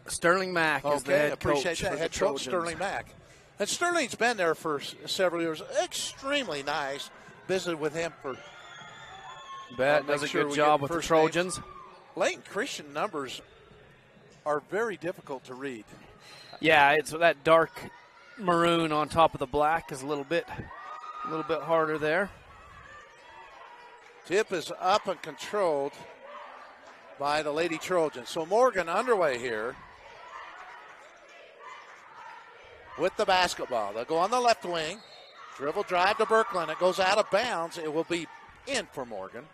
Sterling Mack is the head coach. Appreciate that. Head coach Sterling Mack. And Sterling's been there for several years. Extremely nice. Visited with him for. Does a good job with the Trojans. Layton Christian numbers are very difficult to read. Yeah, it's that dark maroon on top of the black is a little bit harder there. Tip is up and controlled by the Lady Trojans. So Morgan underway here with the basketball. They'll go on the left wing. Dribble drive to Birkeland. It goes out of bounds. It will be in for Morgan.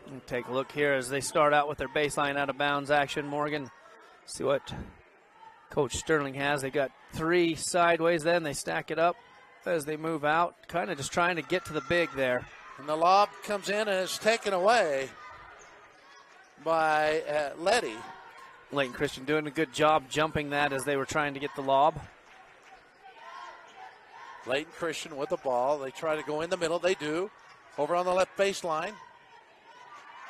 We'll take a look here as they start out with their baseline out of bounds action. Morgan, see what Coach Sterling has. They got 3 sideways, then they stack it up as they move out. Kind of just trying to get to the big there. And the lob comes in and is taken away by Letty. Layton Christian doing a good job jumping that as they were trying to get the lob. Layton Christian with the ball. They try to go in the middle. They do. Over on the left baseline.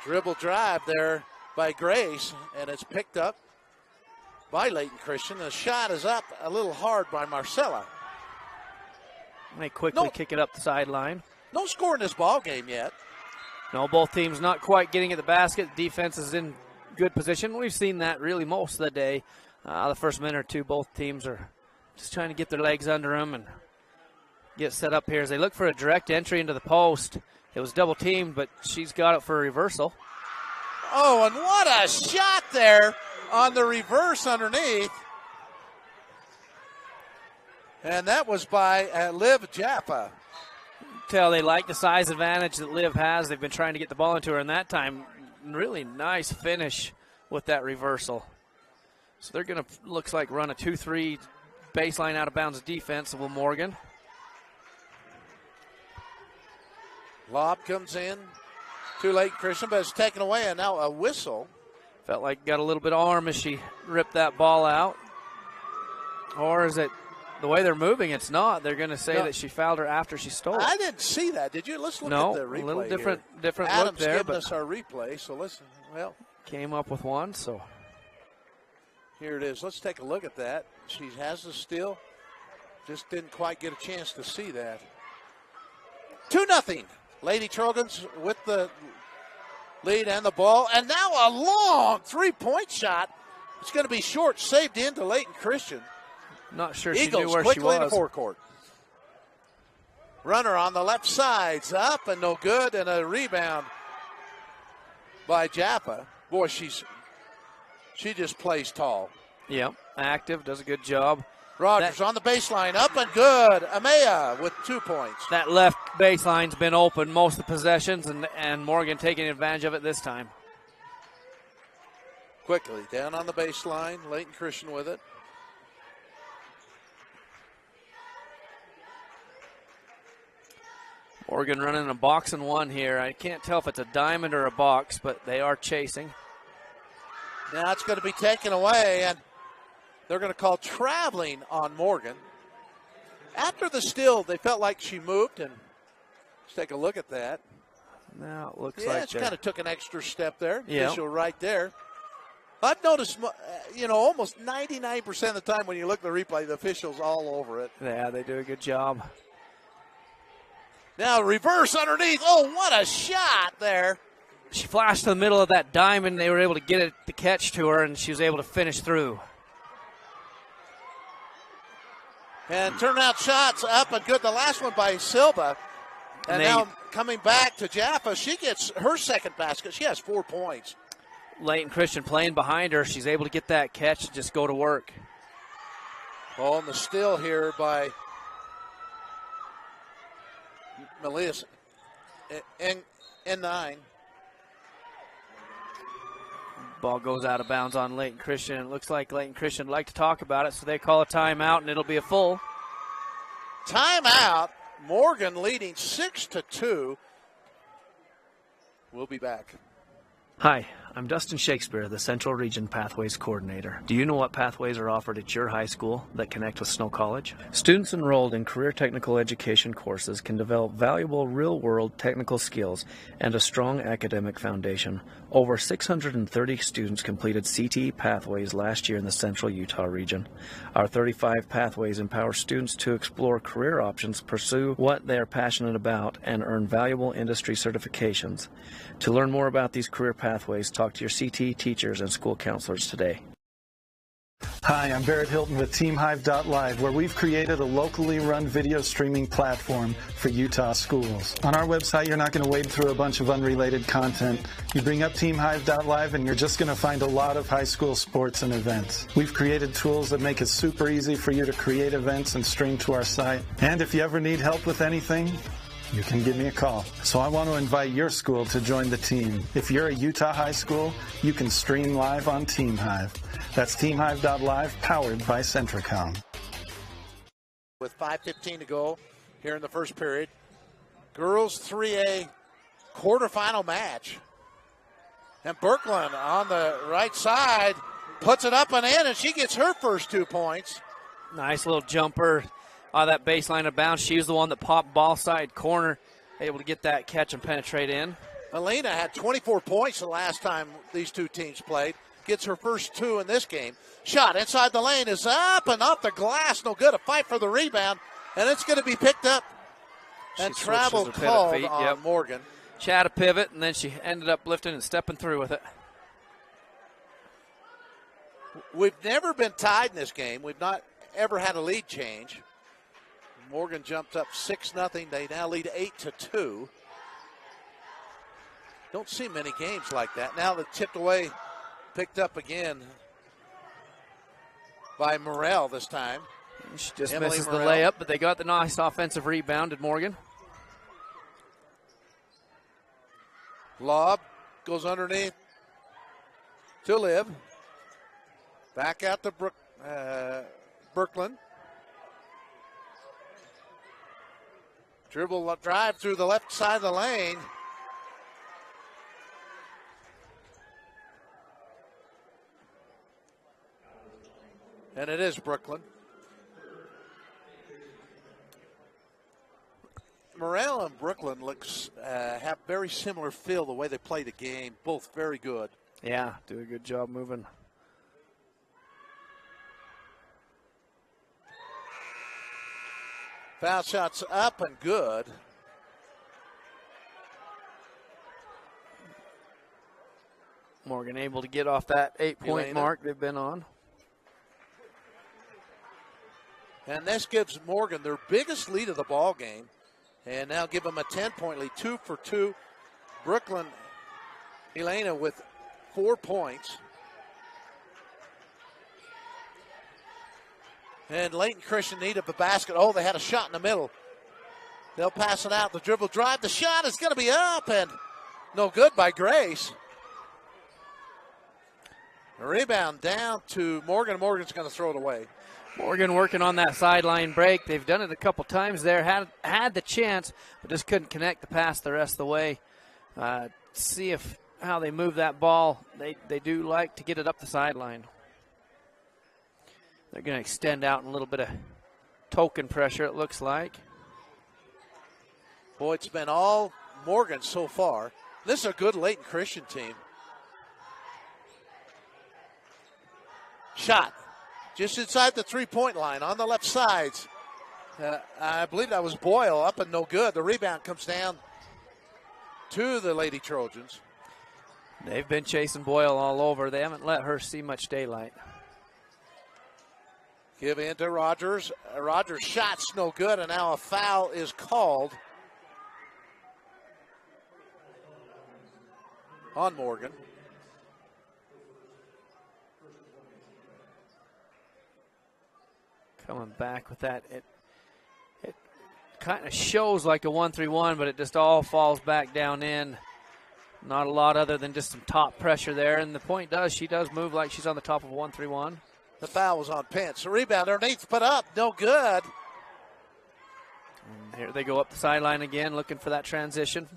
Dribble drive there by Grace, and it's picked up by Layton Christian. The shot is up a little hard by Marcella. They quickly kick it up the sideline. No score in this ball game yet. No, both teams not quite getting at the basket. Defense is in good position. We've seen that really most of the day. The first minute or two, both teams are just trying to get their legs under them and get set up here as they look for a direct entry into the post. It was double teamed, but she's got it for a reversal. Oh, and what a shot there on the reverse underneath. And that was by Liv Jaffa. Tell they like the size advantage that Liv has. They've been trying to get the ball into her, and that time, really nice finish with that reversal. So they're going to, looks like, run a 2-3 baseline out of bounds defense of Morgan. Lob comes in. Too late, Christian, but it's taken away, and now a whistle. Felt like got a little bit of arm as she ripped that ball out. Or is it the way they're moving? It's not. They're going to say that she fouled her after she stole it. I didn't see that. Did you? Let's look at the replay. A little different Adam's look there. Giving us our replay, so listen. Well, came up with one, so. Here it is. Let's take a look at that. She has the steal. Just didn't quite get a chance to see that. 2-0. Lady Trojans with the lead and the ball. And now a long three-point shot. It's going to be short, saved into Layton Christian. Not sure Eagles she knew where she quickly was. into forecourt. Runner on the left side's up and no good, and a rebound by Jaffa. Boy, she just plays tall. Yep, active, does a good job. Rogers on the baseline, up and good. Amaya with 2 points. That left baseline's been open most of the possessions, and Morgan taking advantage of it this time. Quickly, down on the baseline, Layton Christian with it. Morgan running a box and one here. I can't tell if it's a diamond or a box, but they are chasing. Now it's going to be taken away, and they're going to call traveling on Morgan. After the steal, they felt like she moved, and let's take a look at that. Now it looks like she kind of took an extra step there. Yeah. Official right there. I've noticed, almost 99% of the time when you look at the replay, the officials all over it. Yeah, they do a good job. Now reverse underneath. Oh, what a shot there. She flashed to the middle of that diamond. They were able to get it, the catch to her, and she was able to finish through. And turnout shots up and good. The last one by Silva. And now coming back to Jaffa, she gets her second basket. She has 4 points. Layton Christian playing behind her. She's able to get that catch and just go to work. Ball in the steal here by Melias in 9. Ball goes out of bounds on Layton Christian. It looks like Layton Christian would like to talk about it, so they call a timeout, and it'll be a full. Timeout. Morgan leading 6-2. We'll be back. Hi, I'm Dustin Shakespeare, the Central Region Pathways Coordinator. Do you know what pathways are offered at your high school that connect with Snow College? Students enrolled in career technical education courses can develop valuable real-world technical skills and a strong academic foundation. Over 630 students completed CTE pathways last year in the Central Utah region. Our 35 pathways empower students to explore career options, pursue what they are passionate about, and earn valuable industry certifications. To learn more about these career pathways, talk to your CTE teachers and school counselors today. Hi, I'm Barrett Hilton with TeamHive.live, where we've created a locally run video streaming platform for Utah schools. On our website, you're not going to wade through a bunch of unrelated content. You bring up TeamHive.live and you're just going to find a lot of high school sports and events. We've created tools that make it super easy for you to create events and stream to our site. And if you ever need help with anything, you can give me a call. So I want to invite your school to join the team. If you're a Utah high school, you can stream live on TeamHive. That's TeamHive.live, powered by Centricom. With 5:15 to go here in the first period. Girls 3A quarterfinal match. And Birkeland on the right side puts it up and in, and she gets her first 2 points. Nice little jumper on that baseline of bounds. She was the one that popped ball side corner, able to get that catch and penetrate in. Elena had 24 points the last time these two teams played. Gets her first 2 in this game. Shot inside the lane is up and off the glass. No good. A fight for the rebound. And it's going to be picked up. And travel called on Morgan. She had a pivot, and then she ended up lifting and stepping through with it. We've never been tied in this game. We've not ever had a lead change. Morgan jumped up 6-0. They now lead 8-2. Don't see many games like that. Now the tipped away, picked up again by Morrell this time. She just misses the layup, but they got the nice offensive rebound at Morgan. Lob goes underneath to Liv. Back out to Birkeland. Dribble drive through the left side of the lane. And it is Birkeland. Morrell and Birkeland have very similar feel the way they play the game. Both very good. Yeah, do a good job moving. Foul shots up and good. Morgan able to get off that 8-point mark they've been on. And this gives Morgan their biggest lead of the ball game. And now give them a 10-point lead, 2 for 2. Birkeland, Elena with 4 points. And Layton Christian need of a basket. Oh, they had a shot in the middle. They'll pass it out. The dribble drive. The shot is going to be up and no good by Grace. A rebound down to Morgan. Morgan's going to throw it away. Morgan working on that sideline break. They've done it a couple times there. Had the chance, but just couldn't connect the pass the rest of the way. See how they move that ball. They do like to get it up the sideline. They're going to extend out in a little bit of token pressure, it looks like. Boy, it's been all Morgan so far. This is a good Layton Christian team. Shot just inside the three-point line on the left sides. I believe that was Boyle, up and no good. The rebound comes down to the Lady Trojans. They've been chasing Boyle all over. They haven't let her see much daylight. Give in to Rogers. Rogers' shot's no good, and now a foul is called on Morgan. Coming back with that. It kind of shows like a 1-3-1, but it just all falls back down in. Not a lot other than just some top pressure there. And the point does, she does move like she's on the top of 1-3-1. The foul was on Pence. The rebound underneath, put up, no good. And here they go up the sideline again, looking for that transition.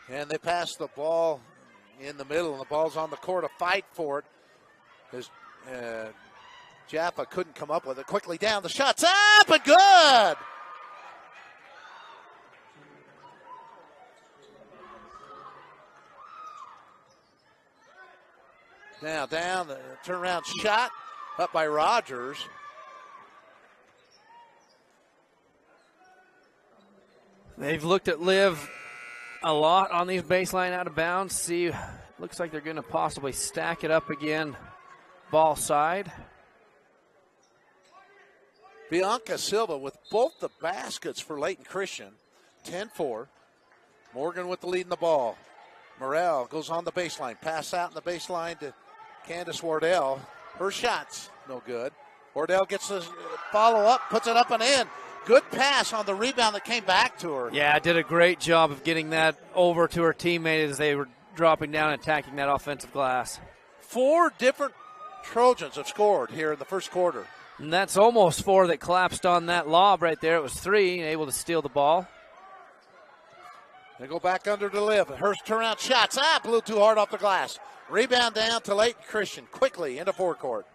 And they pass the ball in the middle, and the ball's on the court. A fight for it. As Jaffa couldn't come up with it. Quickly down, the shot's up and good! Now down, the turnaround shot up by Rogers. They've looked at Liv a lot on these baseline out of bounds. See, looks like they're going to possibly stack it up again, ball side. Bianca Silva with both the baskets for Layton Christian, 10-4. Morgan with the lead in the ball. Morrell goes on the baseline, pass out in the baseline to Candace Wardell. Her shot's no good. Wardell gets the follow-up, puts it up and in. Good pass on the rebound that came back to her. Yeah, did a great job of getting that over to her teammate as they were dropping down and attacking that offensive glass. 4 different Trojans have scored here in the first quarter. And that's almost 4 that collapsed on that lob right there. It was 3, able to steal the ball. They go back under to Liv. Her turnaround shots. Blew too hard off the glass. Rebound down to Layton Christian. Quickly into forecourt.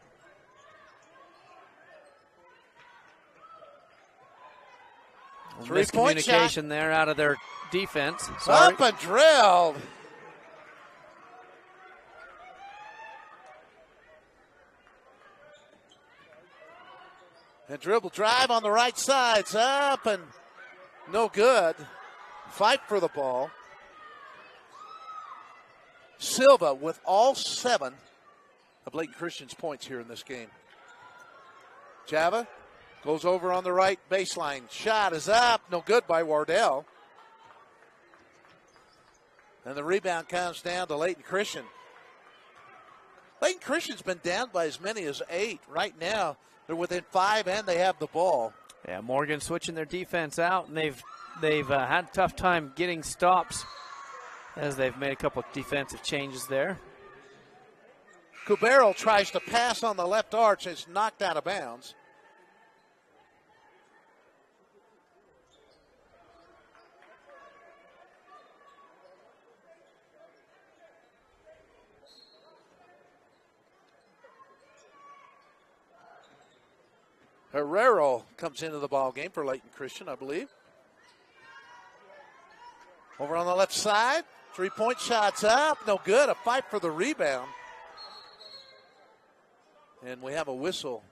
Three-point miscommunication shot. there out of their defense. Sorry. Up and drilled. And dribble drive on the right side. It's up and no good. Fight for the ball. Silva with all 7 of Layton Christian's points here in this game. Java goes over on the right baseline. Shot is up. No good by Wardell. And the rebound comes down to Layton Christian. Layton Christian's been down by as many as 8. Right now, they're within 5 and they have the ball. Yeah, Morgan switching their defense out, and they've had a tough time getting stops as they've made a couple of defensive changes there. Cubero tries to pass on the left arch. It's knocked out of bounds. Herrero comes into the ball game for Layton Christian, I believe. Over on the left side, 3-point shots up, no good. A fight for the rebound. And we have a whistle.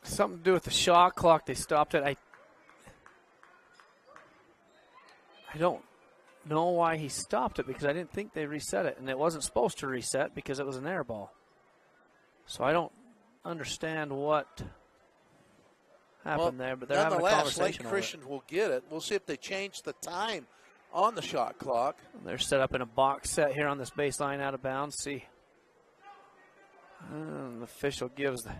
Something to do with the shot clock. They stopped it. I don't know why he stopped it, because I didn't think they reset it, and it wasn't supposed to reset because it was an air ball. So I don't understand what happened there, but they're having a conversation. Layton Christian will get it. We'll see if they change the time on the shot clock. They're set up in a box set here on this baseline out of bounds. See, the official gives the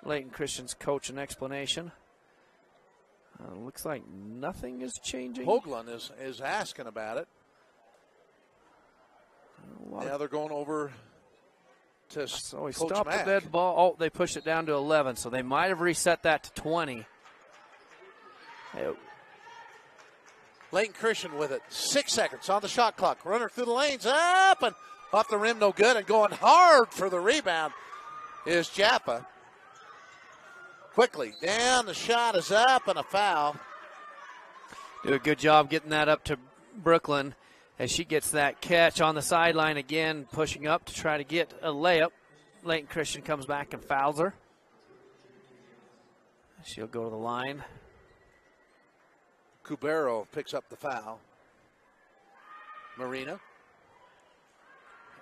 Layton Christian's coach an explanation. Looks like nothing is changing. Hoagland is asking about it. Now they're going over to so he Coach stopped Mack. the dead ball. Oh, they pushed it down to 11, so they might have reset that to 20. Layton Christian with it. 6 seconds on the shot clock. Runner through the lanes. Up and off the rim, no good. And going hard for the rebound is Jaffa. Quickly down. The shot is up and a foul. Do a good job getting that up to Brooklyn as she gets that catch on the sideline again, pushing up to try to get a layup. Layton Christian comes back and fouls her. She'll go to the line. Cubero picks up the foul. Marina.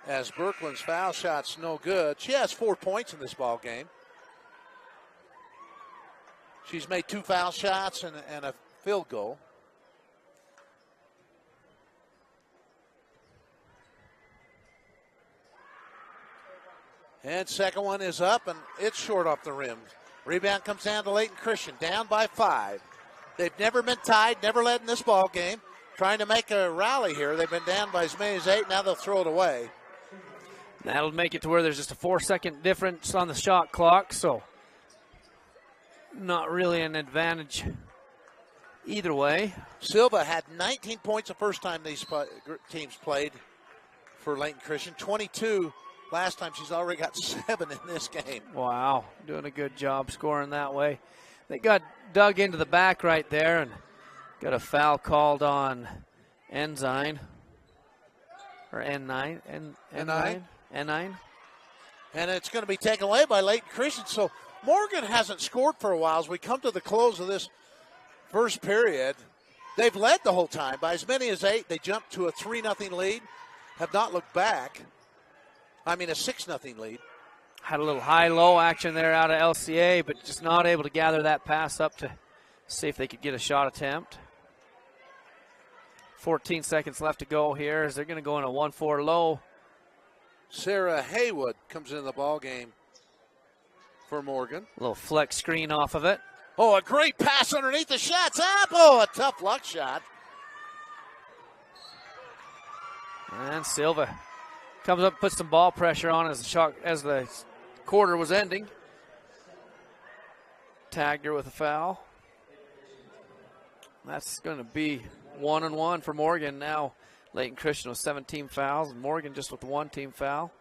As Brooklyn's foul shot's no good. She has 4 points in this ball game. She's made 2 foul shots and a field goal. And second one is up, and it's short off the rim. Rebound comes down to Layton Christian, down by 5. They've never been tied, never led in this ball game. Trying to make a rally here. They've been down by as many as 8. Now they'll throw it away. That'll make it to where there's just a 4-second difference on the shot clock, so not really an advantage either way. Silva had 19 points the first time these teams played for Layton Christian. 22 last time. She's already got 7 in this game. Wow, doing a good job scoring that way. They got dug into the back right there and got a foul called on Ensign. Or N9. N9. And it's going to be taken away by Layton Christian. So Morgan hasn't scored for a while. As we come to the close of this first period, they've led the whole time by as many as 8. They jumped to a 3-0 lead, have not looked back. I mean, a 6-0 lead. Had a little high-low action there out of LCA, but just not able to gather that pass up to see if they could get a shot attempt. 14 seconds left to go here as they're going to go in a 1-4 low. Sarah Haywood comes into the ball game for Morgan. A little flex screen off of it. Oh, a great pass underneath the shot's up. Oh, a tough luck shot. And Silva comes up, puts some ball pressure on as the quarter was ending. Tagged her with a foul. That's going to be 1-1 for Morgan. Now Layton Christian with 17 fouls, and Morgan just with the 1 team foul.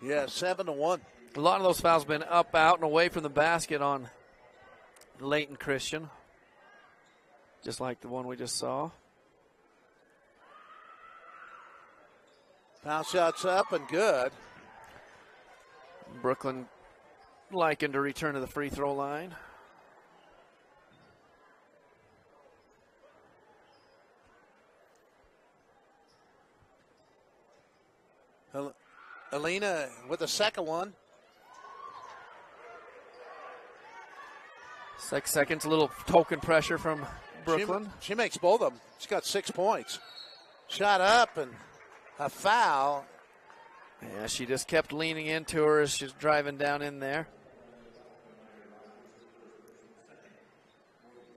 Yeah, 7-1. A lot of those fouls have been up, out, and away from the basket on Layton Christian, just like the one we just saw. Foul shots up and good. Brooklyn liking to return to the free throw line. Alina with the second one. 6 seconds, a little token pressure from Brooklyn. She makes both of them. She's got 6 points. Shot up and a foul. Yeah, she just kept leaning into her as she's driving down in there.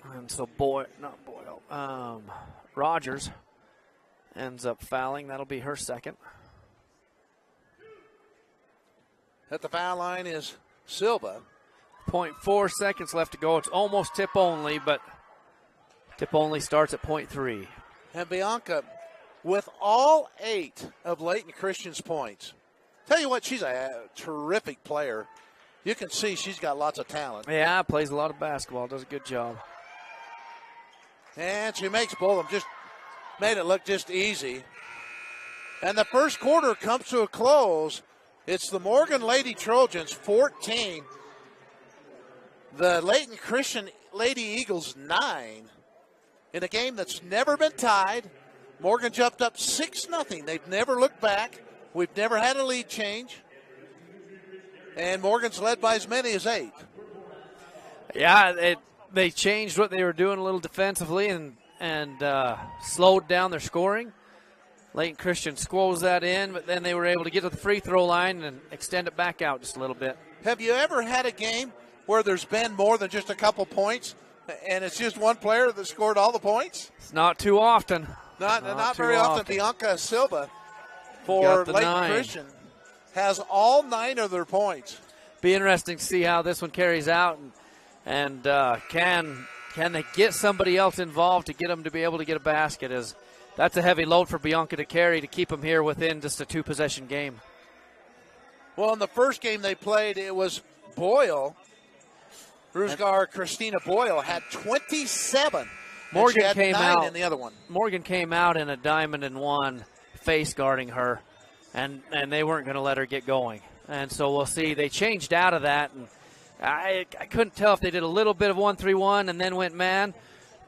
And so Rogers ends up fouling. That'll be her second. At the foul line is Silva. 0.4 seconds left to go. It's almost tip only, but tip only starts at 0.3. And Bianca, with all 8 of Layton Christian's points, tell you what, she's a terrific player. You can see she's got lots of talent. Yeah, plays a lot of basketball, does a good job. And she makes both of them, just made it look just easy. And the first quarter comes to a close. It's the Morgan Lady Trojans 14. The Layton Christian Lady Eagles 9. In a game that's never been tied. Morgan jumped up 6-0. They've never looked back. We've never had a lead change. And Morgan's led by as many as 8. Yeah, they changed what they were doing a little defensively and slowed down their scoring. Layton Christian squoze that in, but then they were able to get to the free throw line and extend it back out just a little bit. Have you ever had a game where there's been more than just a couple points and it's just one player that scored all the points? It's not too often. Not very often. Bianca Silva for Layton Christian has all 9 of their points. Be interesting to see how this one carries out, and can they get somebody else involved to get them to be able to get a basket? As that's a heavy load for Bianca to carry to keep them here within just a 2-possession game. Well, in the first game they played, it was Boyle. Rusgar Christina Boyle had 27. Morgan came 9 out in the other one. Morgan came out in a diamond and 1 face guarding her, and they weren't going to let her get going. And so we'll see. They changed out of that, and I couldn't tell if they did a little bit of 1-3-1 and then went man.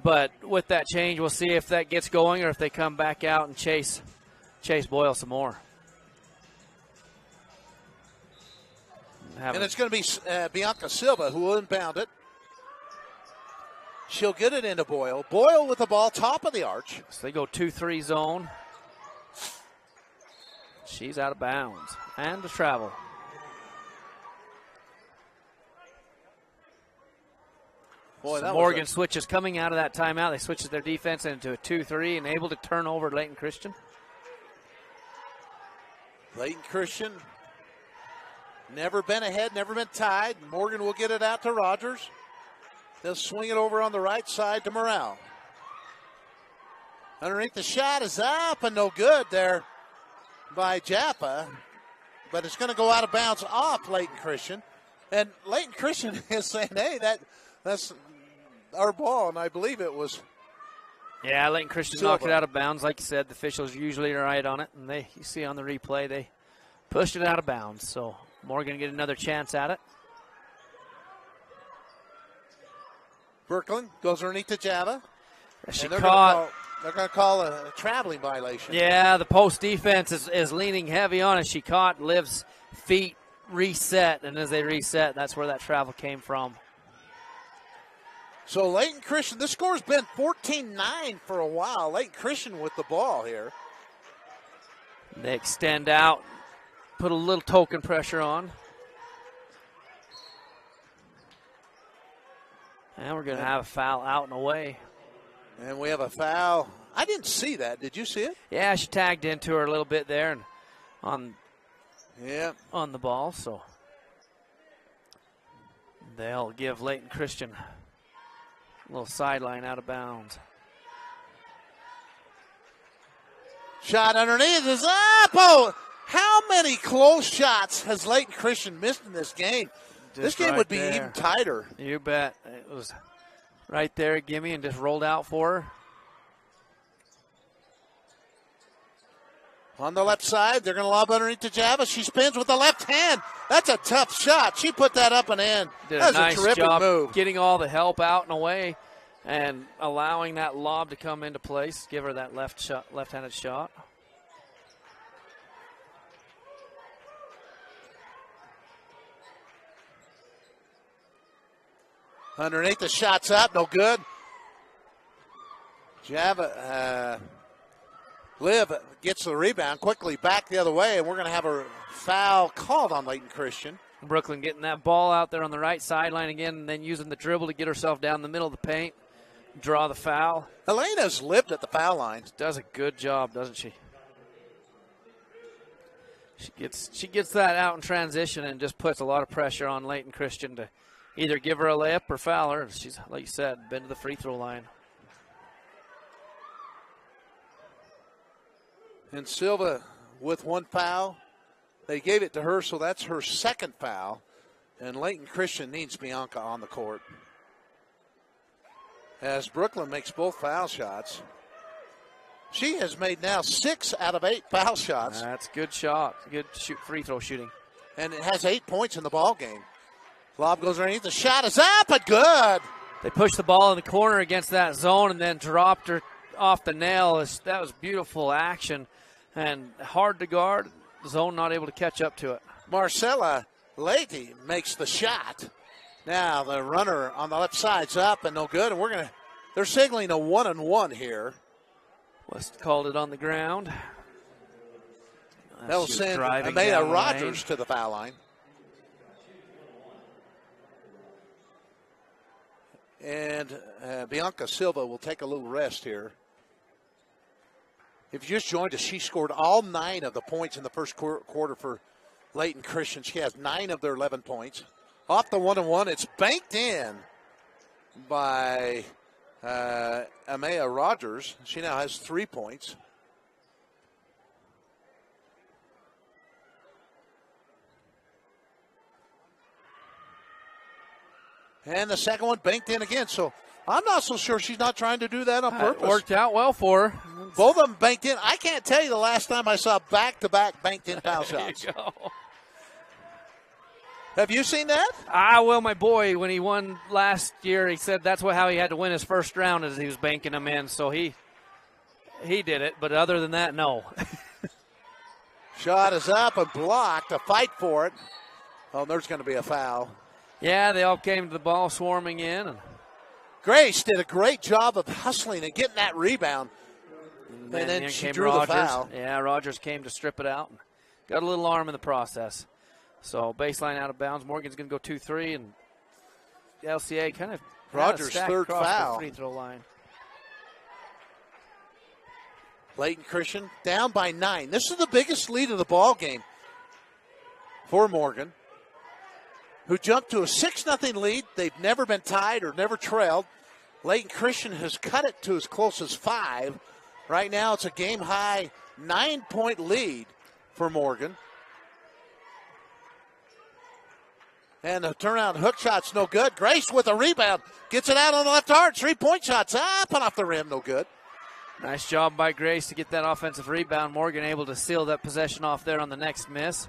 But with that change, we'll see if that gets going or if they come back out and chase Boyle some more. And it's going to be Bianca Silva who will inbound it. She'll get it into Boyle. Boyle with the ball top of the arch. So they go 2-3 zone. She's out of bounds. And to travel. Boy, so Morgan switches coming out of that timeout. They switches their defense into a 2-3 and able to turn over Layton Christian. Layton Christian never been ahead, never been tied. Morgan will get it out to Rogers. They'll swing it over on the right side to Morrell. Underneath, the shot is up and no good there by Jaffa. But it's going to go out of bounds off Layton Christian. And Layton Christian is saying, hey, that's our ball. And I believe it was. Yeah, Layton Christian knocked it out of bounds. Like you said, the officials usually are right on it. And you see on the replay, they pushed it out of bounds. So Morgan get another chance at it. Brooklyn goes underneath to Java. They're going to call a traveling violation. Yeah, the post defense is leaning heavy on it. She caught Liv's feet reset, and as they reset, that's where that travel came from. So Layton Christian, this score's been 14-9 for a while. Layton Christian with the ball here. They extend out, put a little token pressure on. And we're going to have a foul out and away. And we have a foul. I didn't see that. Did you see it? Yeah, she tagged into her a little bit there and on the ball. So they'll give Layton Christian a little sideline out of bounds. Shot underneath is up. Oh, how many close shots has Layton Christian missed in this game? This game would be even tighter. You bet. It was right there, gimme, and just rolled out for her. On the left side, they're going to lob underneath to Java. She spins with the left hand. That's a tough shot. She put that up and in. Did a nice a terrific job move. Getting all the help out and away and allowing that lob to come into place. Give her that left-handed shot. Underneath, the shot's up, no good. Java, Liv gets the rebound quickly back the other way, and we're going to have a foul called on Layton Christian. Brooklyn getting that ball out there on the right sideline again, and then using the dribble to get herself down the middle of the paint, draw the foul. Elena's lived at the foul line. Does a good job, doesn't she? She gets that out in transition and just puts a lot of pressure on Layton Christian to either give her a layup or foul her. She's, like you said, been to the free throw line. And Silva with one foul. They gave it to her, so that's her second foul. And Layton Christian needs Bianca on the court. As Brooklyn makes both foul shots. She has made now 6 out of 8 foul shots. That's a good shot. Good free throw shooting. And it has 8 points in the ball game. Lob goes underneath. The shot is up, but good. They pushed the ball in the corner against that zone and then dropped her off the nail. That was beautiful action and hard to guard. Zone not able to catch up to it. Marcella Layton makes the shot. Now the runner on the left side's up and no good. And they're signaling a 1-and-1 here. West called it on the ground. That'll send Amaya Rogers to the foul line. And Bianca Silva will take a little rest here. If you just joined us, she scored all 9 of the points in the first quarter for Layton Christian. She has 9 of their 11 points. Off the 1-and-1, it's banked in by Amaya Rogers. She now has 3 points. And the second one banked in again. So I'm not so sure she's not trying to do that on purpose. It worked out well for her. Both of them banked in. I can't tell you the last time I saw back-to-back banked in foul shots. There you go. Have you seen that? Well, my boy, when he won last year, he said that's how he had to win his first round as he was banking them in. So he did it. But other than that, no. Shot is up and blocked. A fight for it. Oh, there's going to be a foul. Yeah, they all came to the ball swarming in. And Grace did a great job of hustling and getting that rebound. And then she drew Rogers. the foul. Yeah, Rogers came to strip it out. And got a little arm in the process. So baseline out of bounds. Morgan's going to go 2-3. And LCA kind of Rogers' third foul. The free throw line. Layton Christian down by 9. This is the biggest lead of the ball game for Morgan. who jumped to a 6-0 lead. They've never been tied or never trailed. Layton Christian has cut it to as close as 5. Right now it's a game-high 9-point lead for Morgan. And the turnout hook shot's no good. Grace with a rebound. Gets it out on the left arc. 3-point shots up and off the rim. No good. Nice job by Grace to get that offensive rebound. Morgan able to seal that possession off there on the next miss.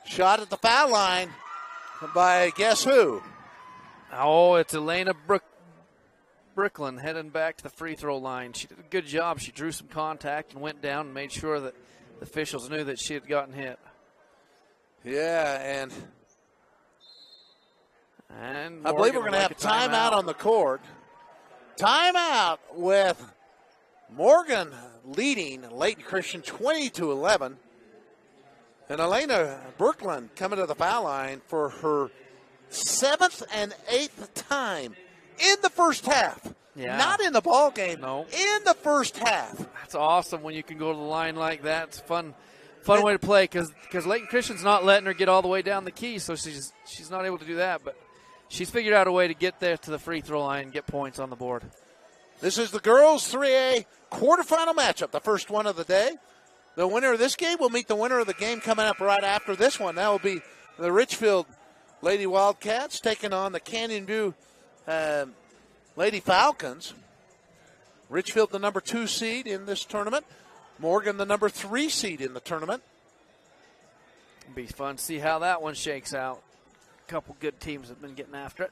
Shot at the foul line by guess who? Oh, it's Elena Brooklyn heading back to the free throw line. She did a good job. She drew some contact and went down and made sure that the officials knew that she had gotten hit. Yeah, and I Morgan believe we're going to have timeout on the court. Timeout with Morgan leading Layton Christian 20-11. And Elena Brooklyn coming to the foul line for her 7th and 8th time in the first half. Yeah. Not in the ball game. No. In the first half. That's awesome when you can go to the line like that. It's fun way to play because Layton Christian's not letting her get all the way down the key, so she's not able to do that. But she's figured out a way to get there to the free throw line and get points on the board. This is the girls' 3A quarterfinal matchup, the first one of the day. The winner of this game will meet the winner of the game coming up right after this one. That will be the Richfield Lady Wildcats taking on the Canyon View Lady Falcons. Richfield, the number 2 seed in this tournament. Morgan, the number 3 seed in the tournament. It'll be fun to see how that one shakes out. A couple good teams have been getting after it.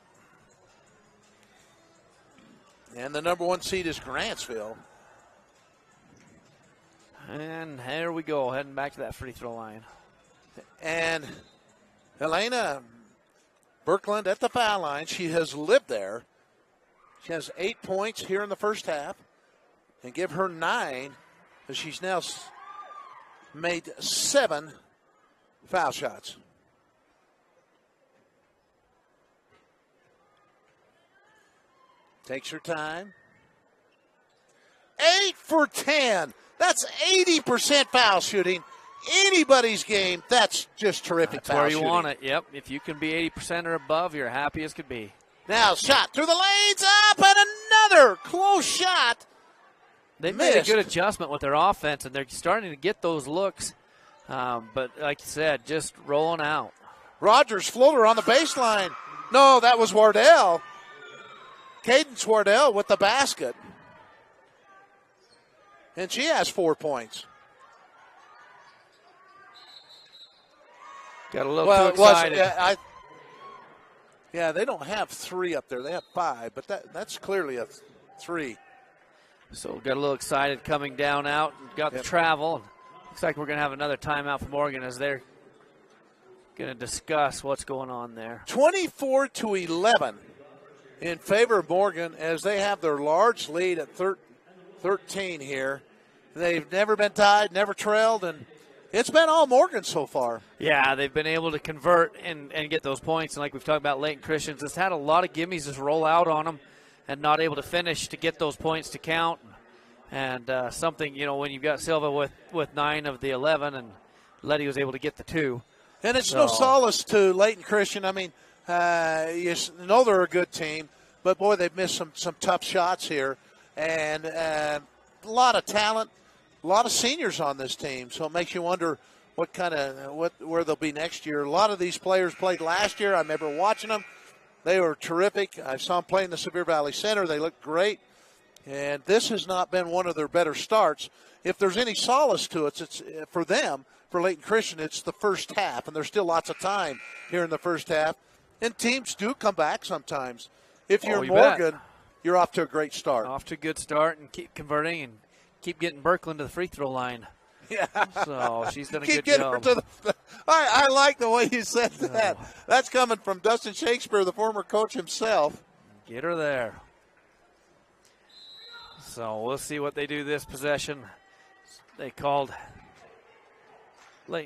And the number 1 seed is Grantsville. And here we go, heading back to that free throw line. And Helena Birkland at the foul line. She has lived there. She has 8 points here in the first half. And give her 9, as she's now made 7 foul shots. Takes her time. 8 for 10. That's 80% foul shooting. Anybody's game, that's just terrific that's foul where you shooting. want it. Yep, if you can be 80% or above, you're happy as could be. Now shot through the lanes, up, and another close shot. They made a good adjustment with their offense, and they're starting to get those looks. But like you said, just rolling out. Rogers floater on the baseline. No, that was Wardell. Cadence Wardell with the basket. And she has 4 points. Got a little too excited. Yeah, they don't have 3 up there. They have 5, but that's clearly a 3. So got a little excited coming down out and got the travel. Looks like we're going to have another timeout for Morgan as they're going to discuss what's going on there. 24-11 in favor of Morgan as they have their large lead at 13 here. They've never been tied, never trailed, and it's been all Morgan so far. Yeah, they've been able to convert and get those points. And like we've talked about, Layton Christians has had a lot of gimmies just roll out on them and not able to finish to get those points to count. And something, when you've got Silva with 9 of the 11 and Letty was able to get the 2. And it's no solace to Layton Christian. I mean, you know they're a good team, but, boy, they've missed some tough shots here. And a lot of talent, a lot of seniors on this team. So it makes you wonder where they'll be next year. A lot of these players played last year. I remember watching them. They were terrific. I saw them play in the Sevier Valley Center. They looked great. And this has not been one of their better starts. If there's any solace to it, it's for them, for Layton Christian, it's the first half. And there's still lots of time here in the first half. And teams do come back sometimes. If you're Morgan, you're off to a great start. Off to a good start and keep converting and keep getting Birkland to the free throw line. Yeah. So she's done a Keep good job. I like the way you said that. That's coming from Dustin Shakespeare, the former coach himself. Get her there. So we'll see what they do this possession. Layton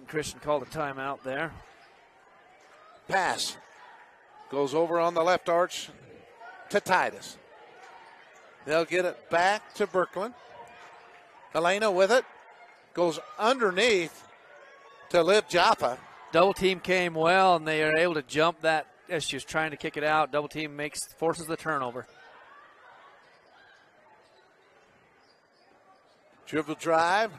Christian called a timeout there. Pass. Goes over on the left arch to Titus. They'll get it back to Birkland. Helena with it. Goes underneath to Liv Jaffa. Double team came well, and they are able to jump that as she was trying to kick it out. Double team forces the turnover. Dribble drive.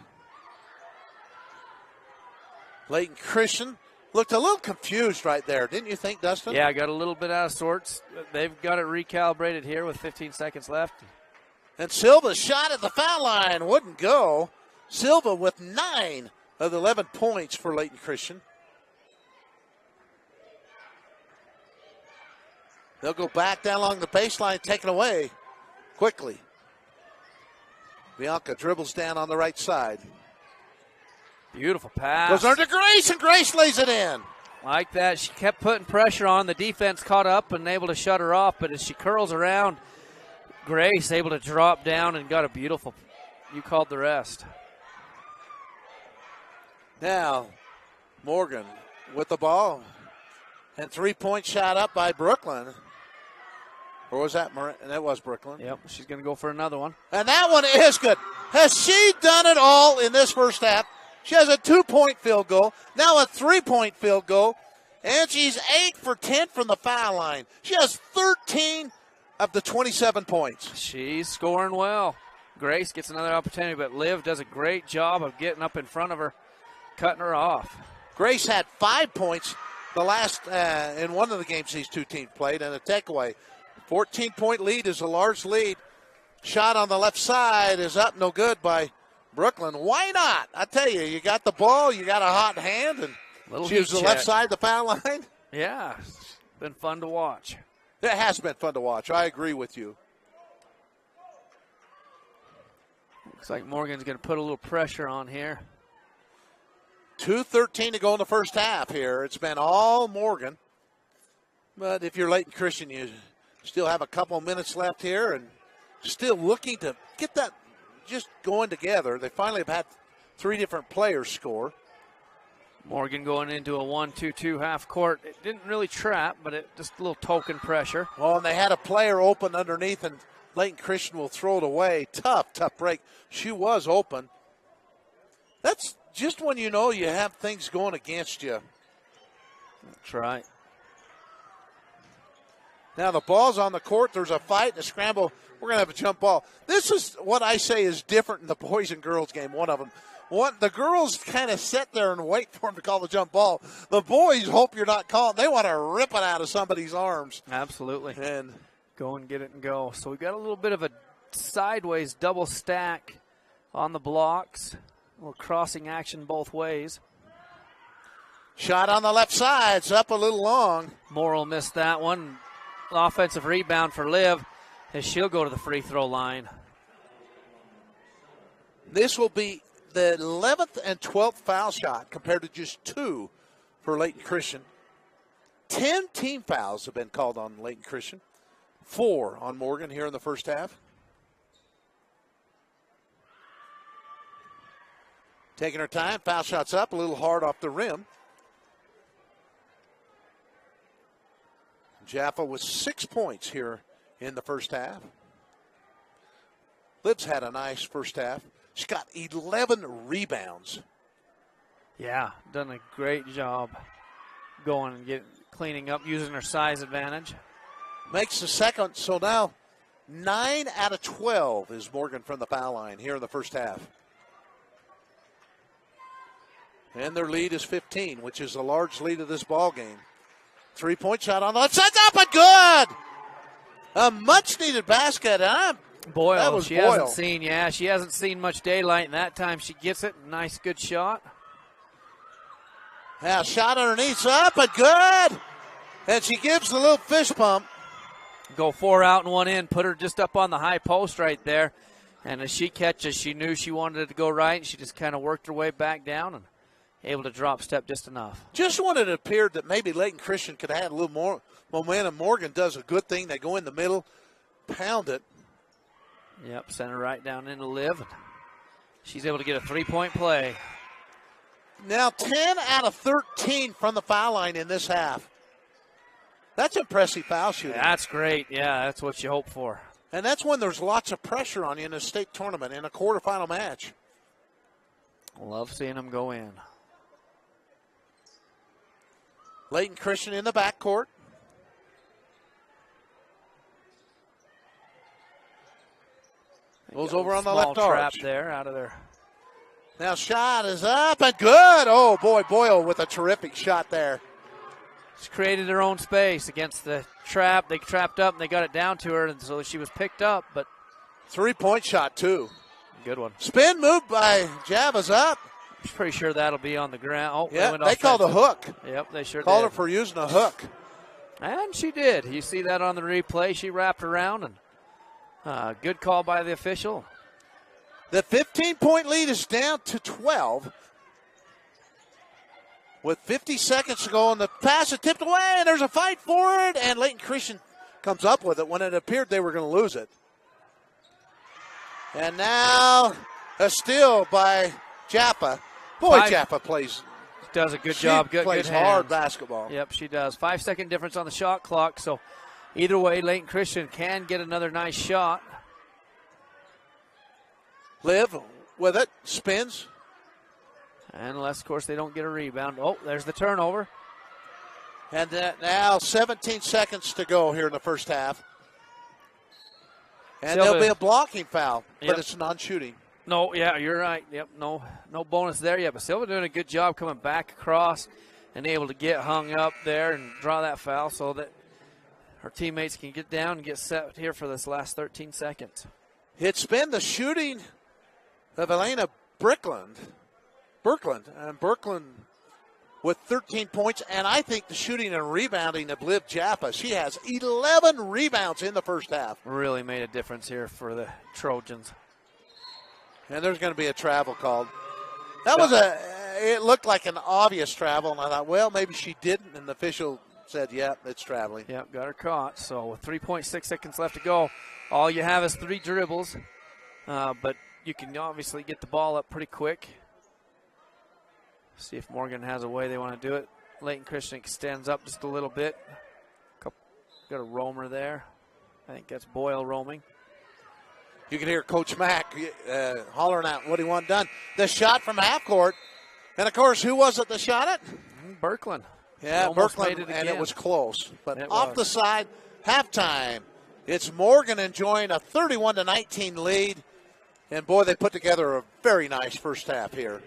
Layton Christian looked a little confused right there, didn't you think, Dustin? Yeah, got a little bit out of sorts. They've got it recalibrated here with 15 seconds left. And Silva's shot at the foul line wouldn't go. Silva with 9 of the 11 points for Layton Christian. They'll go back down along the baseline, take it away quickly. Bianca dribbles down on the right side. Beautiful pass. Goes under Grace, and Grace lays it in. Like that. She kept putting pressure on. The defense caught up and able to shut her off, but as she curls around, Grace able to drop down and got a beautiful, you called the rest. Now, Morgan with the ball. And 3-point shot up by Brooklyn. Or was that that was Brooklyn? Yep, she's going to go for another one. And that one is good. Has she done it all in this first half? She has a 2-point field goal, now a 3-point field goal, and she's 8 for 10 from the foul line. She has 13 of the 27 points. She's scoring well. Grace gets another opportunity, but Liv does a great job of getting up in front of her, cutting her off. Grace had 5 points the last in one of the games these two teams played, and a takeaway. 14-point lead is a large lead. Shot on the left side is up, no good by Brooklyn. Why not? I tell you, you got the ball, you got a hot hand, and she was the left side of the foul line. Yeah, it's been fun to watch. It has been fun to watch. I agree with you. Looks like Morgan's going to put a little pressure on here. 2:13 to go in the first half here. It's been all Morgan. But if you're Layton Christian, you still have a couple minutes left here and still looking to get that just going together. They finally have had 3 different players score. Morgan going into a 1-2-2 half court. It didn't really trap, but it just a little token pressure. Well, and they had a player open underneath, and Layton Christian will throw it away. Tough break. She was open. That's just when you know you have things going against you. That's right. Now the ball's on the court. There's a fight and a scramble. We're going to have a jump ball. This is what I say is different in the boys and girls game, one of them. The girls kind of sit there and wait for them to call the jump ball. The boys hope you're not calling. They want to rip it out of somebody's arms. Absolutely. And go and get it and go. So we got a little bit of a sideways double stack on the blocks. A little crossing action both ways. Shot on the left side. It's up a little long. Morrill missed that one. Offensive rebound for Liv as she'll go to the free throw line. This will be the 11th and 12th foul shot compared to just 2 for Layton Christian. 10 team fouls have been called on Layton Christian. 4 on Morgan here in the first half. Taking her time, foul shots up, a little hard off the rim. Jaffa with 6 points here in the first half. Liv's had a nice first half. She's got 11 rebounds. Yeah, done a great job going and cleaning up, using her size advantage. Makes the second, so now 9 out of 12 is Morgan from the foul line here in the first half. And their lead is 15, which is a large lead of this ball game. 3-point shot on the left side, up and good! A much-needed basket. Boyle, that was she Boyle. She hasn't seen much daylight, and that time she gets it. Nice, good shot. Now shot underneath, up and good! And she gives the little fist pump. Go 4 out and 1 in, put her just up on the high post right there. And as she catches, she knew she wanted it to go right, and she just kind of worked her way back down and able to drop step just enough. Just when it appeared that maybe Layton Christian could have had a little more momentum, Morgan does a good thing. They go in the middle, pound it. Yep, send her right down into Liv. She's able to get a 3-point play. Now 10 out of 13 from the foul line in this half. That's impressive foul shooting. That's great. Yeah, that's what you hope for. And that's when there's lots of pressure on you in a state tournament, in a quarterfinal match. Love seeing them go in. Layton Christian in the backcourt. Goes over on the left trap arch. there out of there. Now shot is up and good. Oh, boy, Boyle with a terrific shot there. She's created her own space against the trap. They trapped up and they got it down to her, and so she was picked up, but 3-point shot, too. good one. Spin move by Java's up. I'm pretty sure that'll be on the ground. Oh, yeah, they called a hook. Yep, they sure called did. her for using a hook. And she did. You see that on the replay. She wrapped around, and good call by the official. The 15-point lead is down to 12. With 50 seconds to go, and the pass is tipped away, and there's a fight for it, and Layton Christian comes up with it when it appeared they were going to lose it. And now a steal by Jaffa. Boy, Jaffa does a good job. Plays good hard basketball. Yep, she does. 5-second difference on the shot clock, so either way, Layton Christian can get another nice shot. Liv with it, spins. And unless, of course, they don't get a rebound. Oh, there's the turnover. And now 17 seconds to go here in the first half. And there'll be a blocking foul, but it's non-shooting. No, yeah, you're right. Yep, no bonus there yet. But Silva doing a good job coming back across and able to get hung up there and draw that foul so that her teammates can get down and get set here for this last 13 seconds. It's been the shooting of Elena Birkland, and Birkland with 13 points, and I think the shooting and rebounding of Liv Jaffa. She has 11 rebounds in the first half. Really made a difference here for the Trojans. And there's going to be a travel called. It looked like an obvious travel, and I thought, well, maybe she didn't, and the official said, yeah, it's traveling. Yep, got her caught. So with 3.6 seconds left to go, all you have is 3 dribbles, but you can obviously get the ball up pretty quick. See if Morgan has a way they want to do it. Layton Christian extends up just a little bit. Got a roamer there. I think that's Boyle roaming. You can hear Coach Mack hollering out what he wanted done. The shot from half court. And, of course, who was it that shot it? Birkland. Yeah, Birkland, and it was close. But off the side, halftime. It's Morgan enjoying a 31-19 lead. And, boy, they put together a very nice first half here.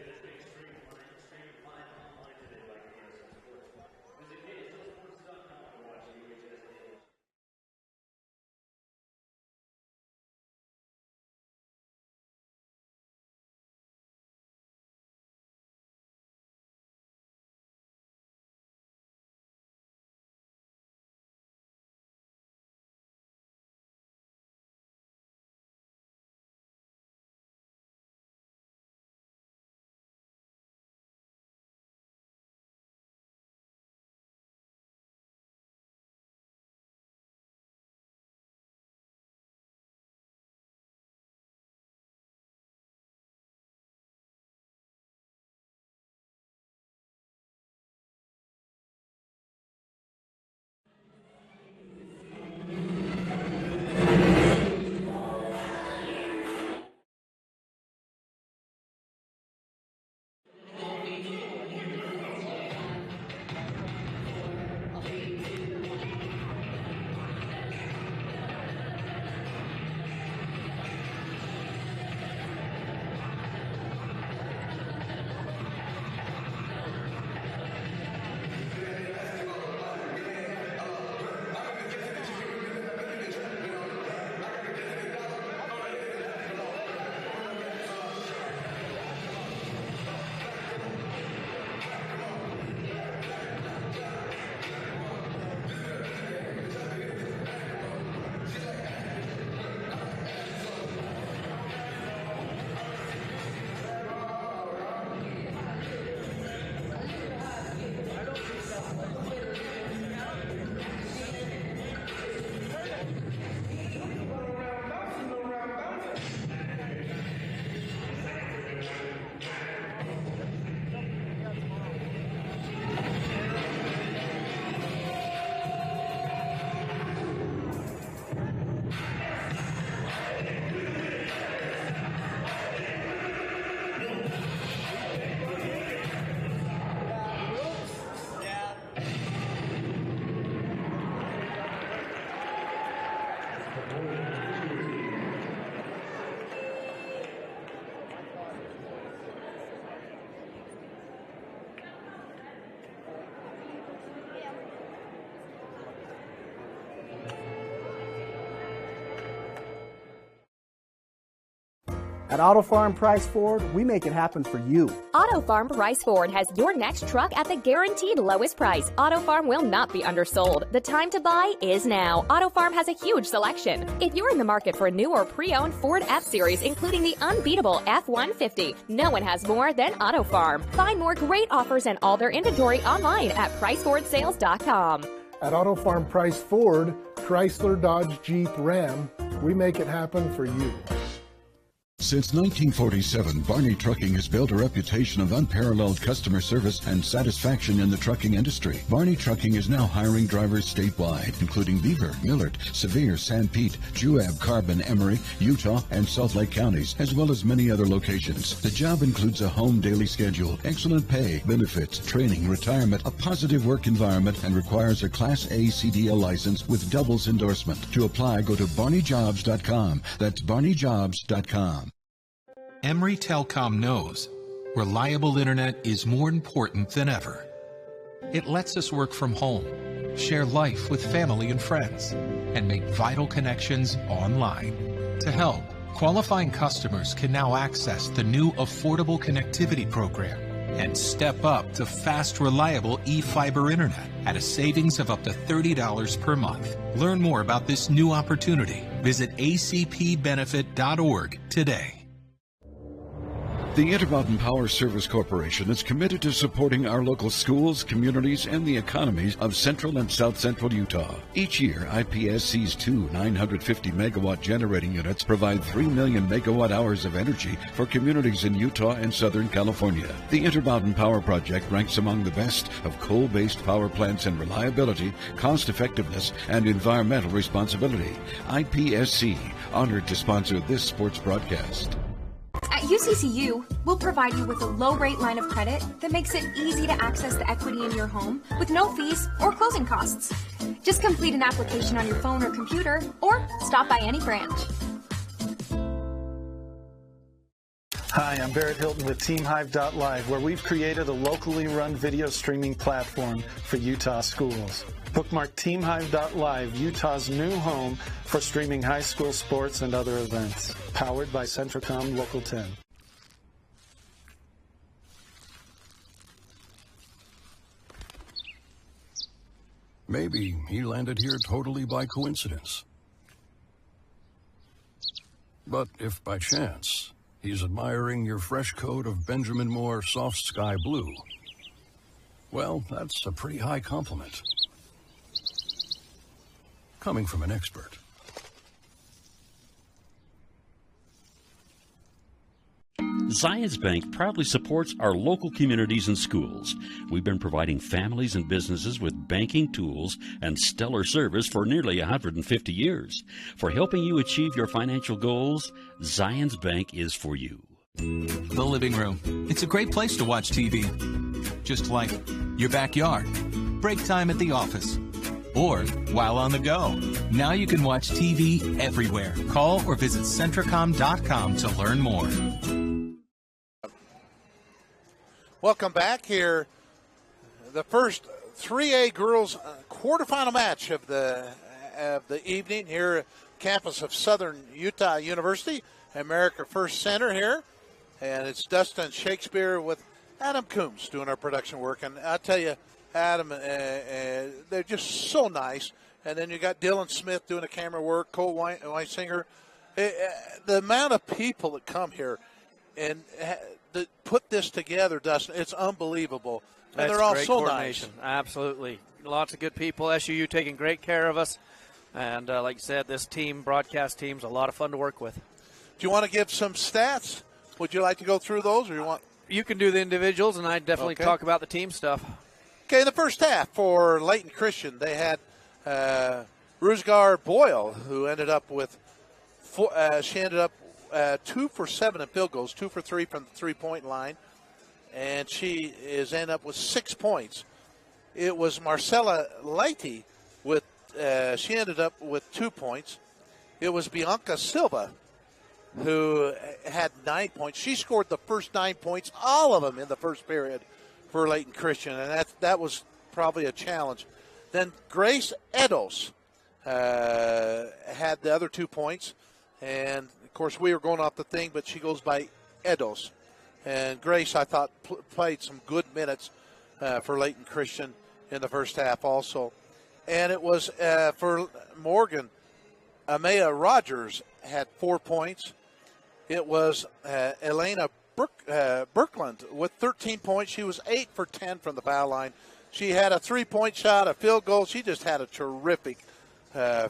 At Auto Farm Price Ford, we make it happen for you. Auto Farm Price Ford has your next truck at the guaranteed lowest price. Auto Farm will not be undersold. The time to buy is now. Auto Farm has a huge selection. If you're in the market for a new or pre-owned Ford F-Series, including the unbeatable F-150, no one has more than Auto Farm. Find more great offers and all their inventory online at PriceFordSales.com. At Auto Farm Price Ford, Chrysler, Dodge, Jeep, Ram, we make it happen for you. Since 1947, Barney Trucking has built a reputation of unparalleled customer service and satisfaction in the trucking industry. Barney Trucking is now hiring drivers statewide, including Beaver, Millard, Sevier, San Pete, Juab, Carbon, Emery, Utah, and Salt Lake counties, as well as many other locations. The job includes a home daily schedule, excellent pay, benefits, training, retirement, a positive work environment, and requires a Class A CDL license with doubles endorsement. To apply, go to barneyjobs.com. That's barneyjobs.com. Emery Telcom knows reliable internet is more important than ever. It lets us work from home, share life with family and friends, and make vital connections online. To help, qualifying customers can now access the new Affordable Connectivity Program and step up to fast, reliable e-fiber internet at a savings of up to $30 per month. Learn more about this new opportunity. Visit acpbenefit.org today. The Intermountain Power Service Corporation is committed to supporting our local schools, communities, and the economies of central and south central Utah. Each year, IPSC's two 950-megawatt generating units provide 3 million megawatt hours of energy for communities in Utah and Southern California. The Intermountain Power Project ranks among the best of coal-based power plants in reliability, cost-effectiveness, and environmental responsibility. IPSC, honored to sponsor this sports broadcast. At UCCU, we'll provide you with a low-rate line of credit that makes it easy to access the equity in your home with no fees or closing costs. Just complete an application on your phone or computer, or stop by any branch. Hi, I'm Barrett Hilton with TeamHive.live, where we've created a locally run video streaming platform for Utah schools. Bookmark TeamHive.live, Utah's new home for streaming high school sports and other events. Powered by Centricom Local 10. Maybe he landed here totally by coincidence. But if by chance he's admiring your fresh coat of Benjamin Moore soft sky blue, well, that's a pretty high compliment. Coming from an expert. Zions Bank proudly supports our local communities and schools. We've been providing families and businesses with banking tools and stellar service for nearly 150 years. For helping you achieve your financial goals, Zions Bank is for you. The living room. It's a great place to watch TV. Just like your backyard, break time at the office, or while on the go. Now you can watch TV everywhere. Call or visit Centricom.com to learn more. Welcome back here. The first 3A girls quarterfinal match of the evening here at campus of Southern Utah University. America First Center here. And it's Dustin Shakespeare with Adam Coombs doing our production work. And I'll tell you, Adam, they're just so nice. And then you got Dylan Smith doing the camera work, Cole Weisinger. The amount of people that come here and that put this together, Dustin, it's unbelievable. And That's they're all great so coordination. nice. Absolutely. Lots of good people. SUU taking great care of us. And like you said, this team, broadcast team's a lot of fun to work with. Do you want to give some stats? Would you like to go through those, or you want? You can do the individuals, and I'd definitely talk about the team stuff. Okay, in the first half for Layton Christian, they had Ruzgar Boyle, who ended up with 2 for 7 in field goals, 2 for 3 from the 3-point line, and she is ended up with 6 points. It was Marcella Leite with she ended up with 2 points. It was Bianca Silva who had 9 points. She scored the first 9 points, all of them in the first period for Layton Christian, and that was probably a challenge. Then Grace Edos had the other 2 points, and course, we were going off the thing, but she goes by Edos. And Grace, I thought, played some good minutes for Layton Christian in the first half also. And it was for Morgan, Amaya Rogers had 4 points. It was Elena Birkland with 13 points. She was 8 for 10 from the foul line. She had a 3-point shot, a field goal. She just had a terrific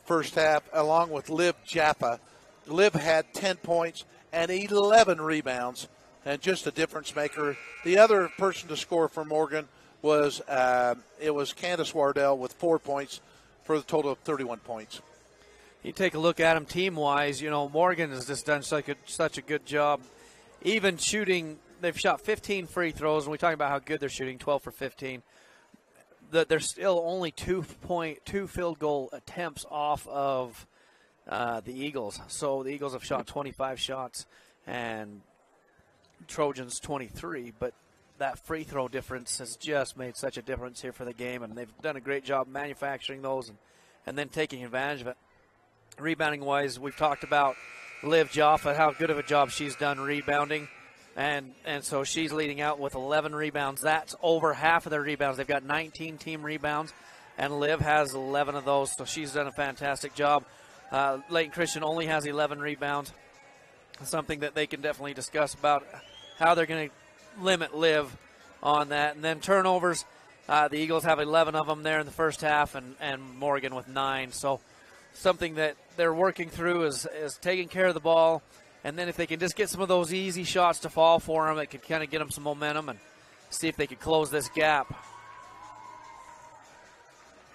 first half, along with Liv Jaffa. Liv had 10 points and 11 rebounds, and just a difference maker. The other person to score for Morgan was Candace Wardell with 4 points for the total of 31 points. You take a look at them team-wise. Morgan has just done such a good job. Even shooting, they've shot 15 free throws, and we talk about how good they're shooting, 12 for 15. They're still only 2 field goal attempts off of the Eagles. So the Eagles have shot 25 shots and Trojans 23. But that free throw difference has just made such a difference here for the game, and they've done a great job manufacturing those and then taking advantage of it. Rebounding-wise, we've talked about Liv Jaffa, how good of a job she's done rebounding. And so she's leading out with 11 rebounds. That's over half of their rebounds. They've got 19 team rebounds, and Liv has 11 of those, so she's done a fantastic job. Layton Christian only has 11 rebounds, something that they can definitely discuss about how they're going to limit Liv on that. And then turnovers, the Eagles have 11 of them there in the first half, and Morgan with 9. So something that they're working through is taking care of the ball. And then if they can just get some of those easy shots to fall for them, it could kind of get them some momentum and see if they can close this gap.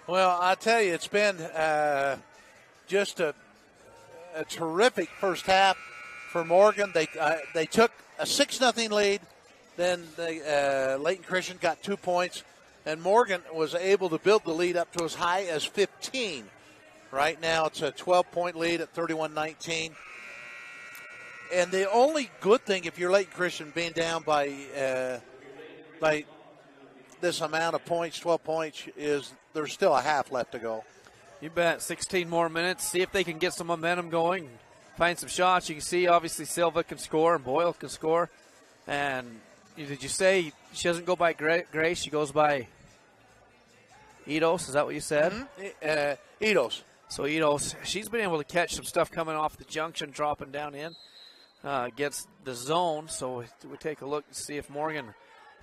Well, I tell you, it's been just a terrific first half for Morgan. They took a 6-0 lead. Then Layton Christian got 2 points, and Morgan was able to build the lead up to as high as 15. Right now it's a 12-point lead at 31-19. And the only good thing, if you're Layton Christian being down by this amount of points, 12 points, is there's still a half left to go. You bet. 16 more minutes. See if they can get some momentum going, find some shots. You can see, obviously, Silva can score and Boyle can score. And did you say she doesn't go by Grace? She goes by Edos? Is that what you said? Mm-hmm. Edos. So Edos, she's been able to catch some stuff coming off the junction, dropping down in. Gets the zone, so we take a look and see if Morgan,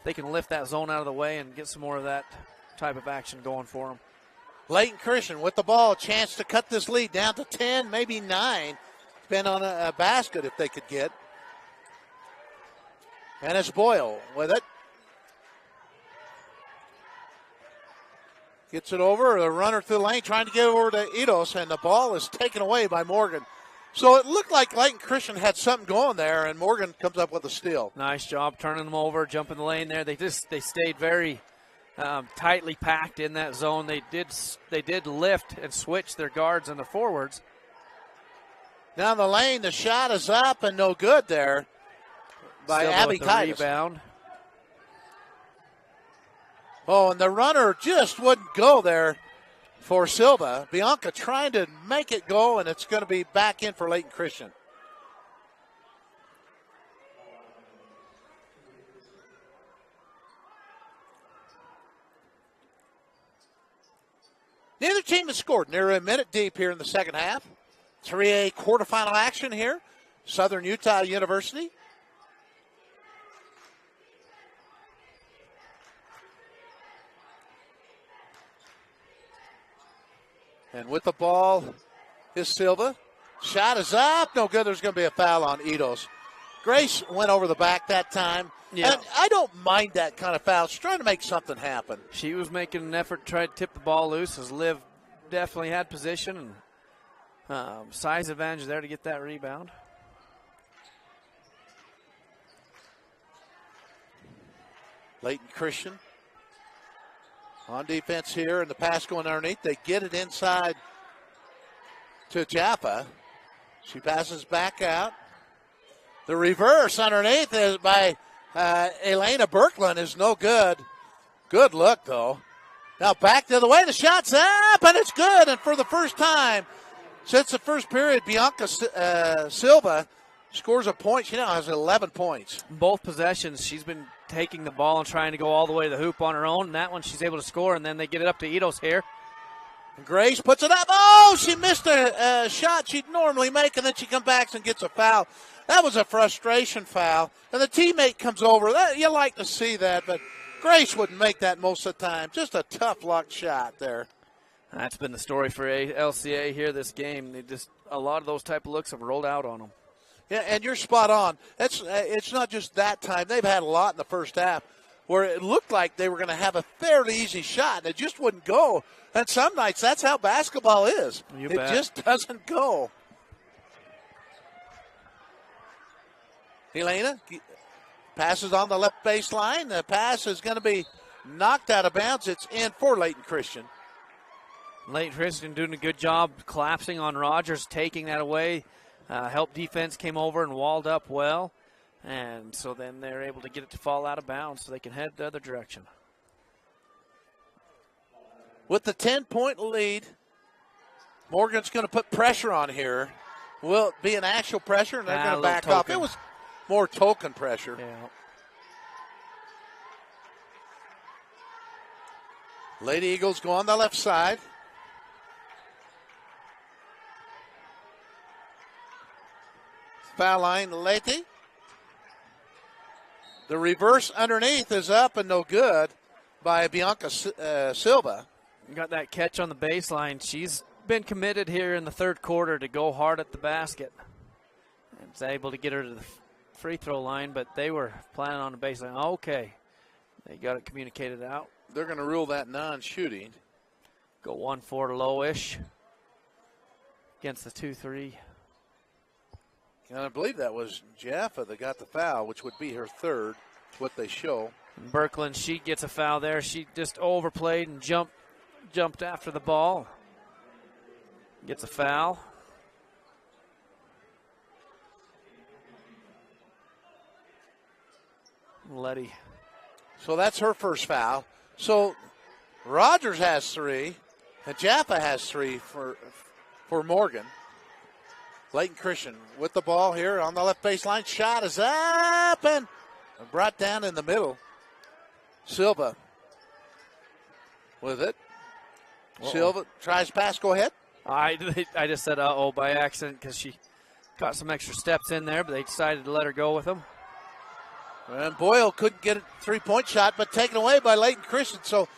they can lift that zone out of the way and get some more of that type of action going for them. Layton Christian with the ball, chance to cut this lead down to 10, maybe 9. Depend on a basket if they could get. And it's Boyle with it. Gets it over, the runner through the lane, trying to get over to Edos, and the ball is taken away by Morgan. So it looked like Layton Christian had something going there, and Morgan comes up with a steal. Nice job turning them over, jumping the lane there. They stayed very tightly packed in that zone. They did lift and switch their guards and the forwards. Down the lane, the shot is up and no good there by Abby Titus. Rebound. Oh, and the runner just wouldn't go there for Silva. Bianca trying to make it go, and it's going to be back in for Layton Christian. Neither team has scored. Near a minute deep here in the second half. 3A quarterfinal action here. Southern Utah University. And with the ball is Silva. Shot is up. No good. There's going to be a foul on Edos. Grace went over the back that time. Yeah. And I don't mind that kind of foul. She's trying to make something happen. She was making an effort to try to tip the ball loose as Liv definitely had position and size advantage there to get that rebound. Layton Christian on defense here, and the pass going underneath. They get it inside to Jaffa. She passes back out. The reverse underneath is by Elena Birkland is no good. Good look, though. Now back the other way. The shot's up, and it's good. And for the first time since the first period, Bianca Silva scores a point. She now has 11 points. Both possessions, she's been taking the ball and trying to go all the way to the hoop on her own. And that one she's able to score, and then they get it up to Edos here. Grace puts it up. Oh, she missed a shot she'd normally make, and then she comes back and gets a foul. That was a frustration foul. And the teammate comes over. You like to see that, but Grace wouldn't make that most of the time. Just a tough luck shot there. That's been the story for LCA here this game. A lot of those type of looks have rolled out on them. Yeah, and you're spot on. It's not just that time. They've had a lot in the first half where it looked like they were going to have a fairly easy shot, and it just wouldn't go. And some nights, that's how basketball is. You it bet. just doesn't go. Helena passes on the left baseline. The pass is going to be knocked out of bounds. It's in for Layton Christian. Layton Christian doing a good job collapsing on Rogers, taking that away. Help defense came over and walled up well. And so then they're able to get it to fall out of bounds so they can head the other direction. With the 10-point lead, Morgan's going to put pressure on here. Will it be an actual pressure? And they're going to back off. It was more token pressure. Yeah. Lady Eagles go on the left side. Foul line, Layton. The reverse underneath is up and no good by Bianca Silva. Got that catch on the baseline. She's been committed here in the third quarter to go hard at the basket. And was able to get her to the free throw line, but they were planning on the baseline. Okay. They got it communicated out. They're going to rule that non-shooting. Go 1-4 low-ish against the 2-3. And I believe that was Jaffa that got the foul, which would be her third, what they show. And Birkeland, she gets a foul there. She just overplayed and jumped after the ball. Gets a foul. Letty. So that's her first foul. So Rogers has 3, and Jaffa has 3 for Morgan. Layton Christian with the ball here on the left baseline. Shot is up and brought down in the middle. Silva with it. Silva tries pass. Go ahead. I just said uh-oh by accident because she got some extra steps in there, but they decided to let her go with them. And Boyle couldn't get a three-point shot, but taken away by Layton Christian. So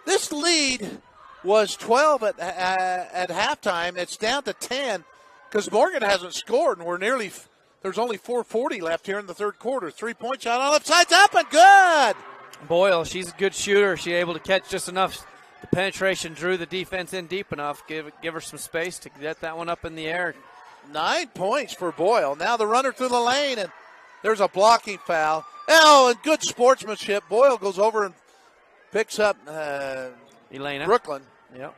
this lead was 12 at halftime. It's down to 10 because Morgan hasn't scored, and there's only 4:40 left here in the third quarter. Three-point shot on the left side's up and good. Boyle, she's a good shooter. She's able to catch just enough. The penetration drew the defense in deep enough. Give her some space to get that one up in the air. 9 points for Boyle. Now the runner through the lane, and there's a blocking foul. Oh, and good sportsmanship. Boyle goes over and picks up Elena Brooklyn. Yep.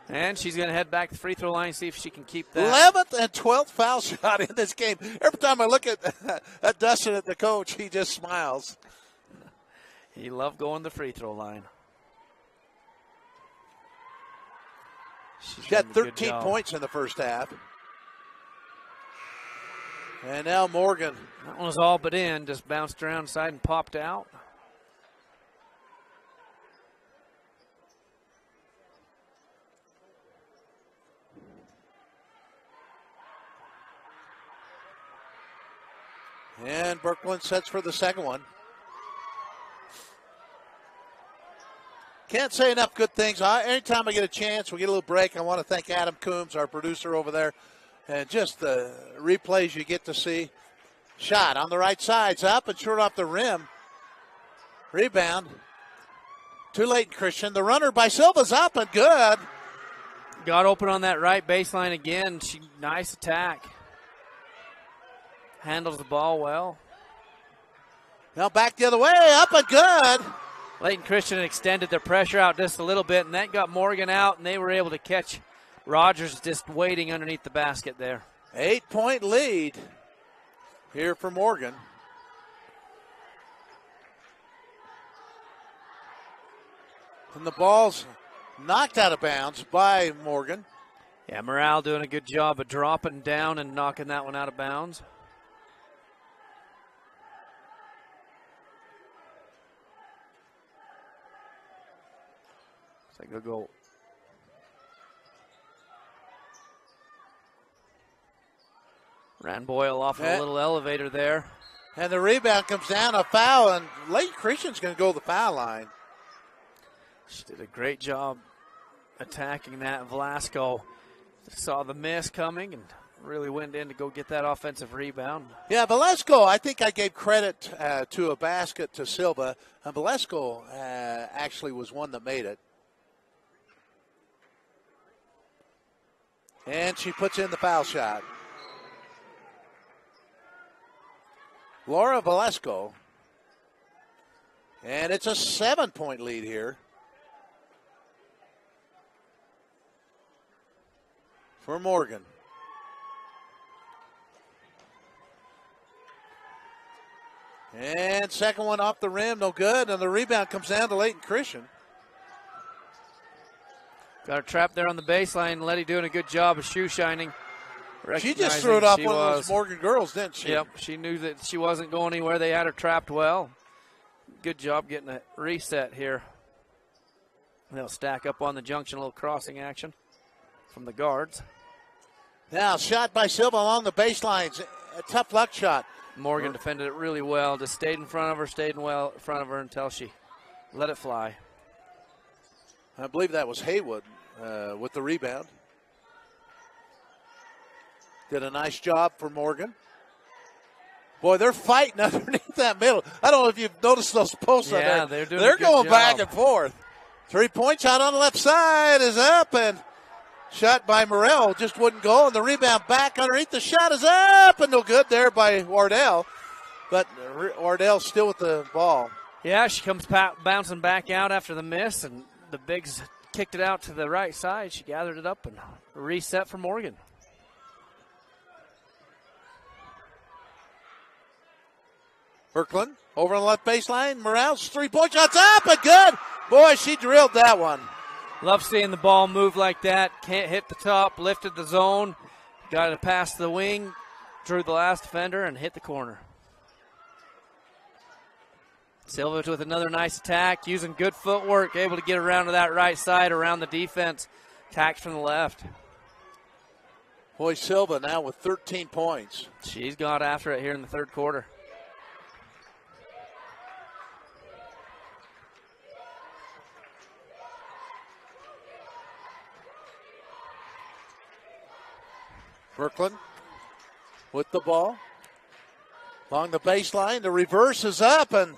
And she's going to head back to the free throw line, see if she can keep that. 11th and 12th foul shot in this game. Every time I look at Dustin, at the coach, he just smiles. He loved going to the free throw line. She's got 13 points in the first half. And now Morgan. That one was all but in, just bounced around the side and popped out. And Brooklyn sets for the second one. Can't say enough good things. Anytime I get a chance, we get a little break, I want to thank Adam Coombs, our producer over there, and just the replays you get to see. Shot on the right side's up and short off the rim. Rebound. Too late, Christian. The runner by Silva's up and good. Got open on that right baseline again. Nice attack. Handles the ball well. Now back the other way, up and good. Layton Christian extended their pressure out just a little bit, and that got Morgan out, and they were able to catch Rogers just waiting underneath the basket there. 8-point lead here for Morgan. And the ball's knocked out of bounds by Morgan. Yeah, Morale doing a good job of dropping down and knocking that one out of bounds. I think they'll go. Ran Boyle off of a little elevator there. And the rebound comes down, a foul, and Layton Christian's going to go to the foul line. She did a great job attacking that. Velasco saw the miss coming and really went in to go get that offensive rebound. Yeah, Velasco, I think I gave credit to a basket to Silva. And Velasco actually was one that made it. And she puts in the foul shot. Laura Velasco. And it's a 7-point lead here for Morgan. And second one off the rim, no good. And the rebound comes down to Layton Christian. Got her trapped there on the baseline. Letty doing a good job of shoe shining. She just threw it off one of those Morgan girls, didn't she? Yep, she knew that she wasn't going anywhere. They had her trapped well. Good job getting a reset here. They'll stack up on the junction, a little crossing action from the guards. Now, shot by Silva along the baselines. A tough luck shot. Morgan defended it really well. Just stayed in front of her until she let it fly. I believe that was Haywood with the rebound. Did a nice job for Morgan. Boy, they're fighting underneath that middle. I don't know if you've noticed those posts out there. They're going back and forth. 3-point shot on the left side is up, and shot by Morrell just wouldn't go. And the rebound back underneath. The shot is up, and no good there by Wardell. But Wardell still with the ball. Yeah, she comes bouncing back out after the miss, and the bigs kicked it out to the right side. She gathered it up and reset for Morgan. Berkland over on the left baseline. Morales, 3-point shots up and good. Boy, she drilled that one. Love seeing the ball move like that. Can't hit the top, lifted the zone, got it past the wing, drew the last defender, and hit the corner. Silva with another nice attack, using good footwork, able to get around to that right side, around the defense. Attacked from the left. Boy, Silva now with 13 points. She's got after it here in the third quarter. Berkland with the ball. Along the baseline, the reverse is up and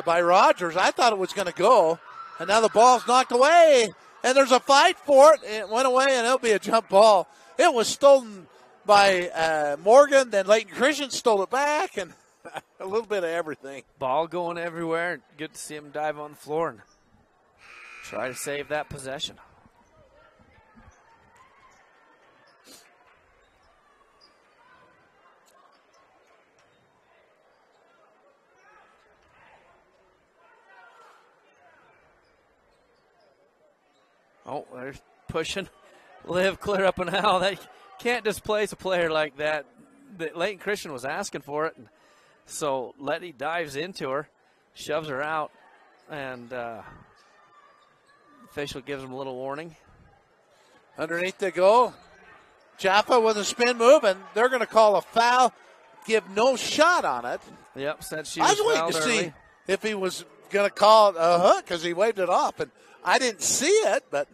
by Rogers. I thought it was going to go. And now the ball's knocked away. And there's a fight for it. It went away and it'll be a jump ball. It was stolen by Morgan. Then Layton Christian stole it back. And a little bit of everything. Ball going everywhere. Good to see him dive on the floor and try to save that possession. Oh, they're pushing. Liv clear up and out. They can't displace a player like that. Layton Christian was asking for it. So Letty dives into her, shoves her out, and official gives him a little warning. Underneath they go. Jaffa with a spin move, and they're going to call a foul. Give no shot on it. Yep, said she was fouled waiting to early. see if he was going to call a hook because he waved it off, and I didn't see it, but.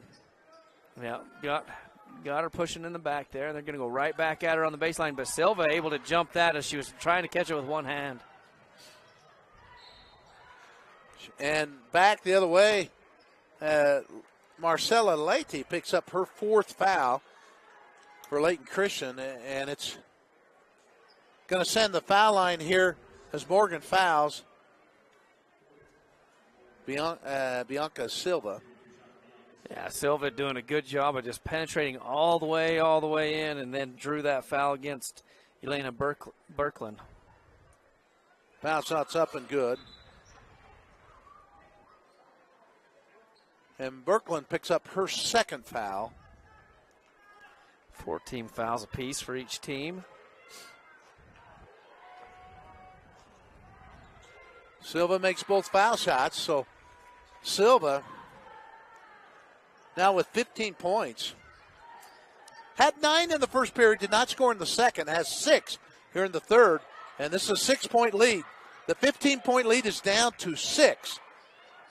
Yeah, got her pushing in the back there. They're going to go right back at her on the baseline, but Silva able to jump that as she was trying to catch it with one hand. And back the other way, Marcella Leite picks up her fourth foul for Layton Christian, and it's going to send the foul line here as Morgan fouls Bianca Silva. Yeah, Silva doing a good job of just penetrating all the way in, and then drew that foul against Elena Berkland. Foul shot's up and good. And Berkland picks up her second foul. 14 fouls apiece for each team. Silva makes both foul shots, so Silva now with 15 points. Had 9 in the first period, did not score in the second, has 6 here in the third, and this is a 6-point lead. The 15-point lead is down to 6.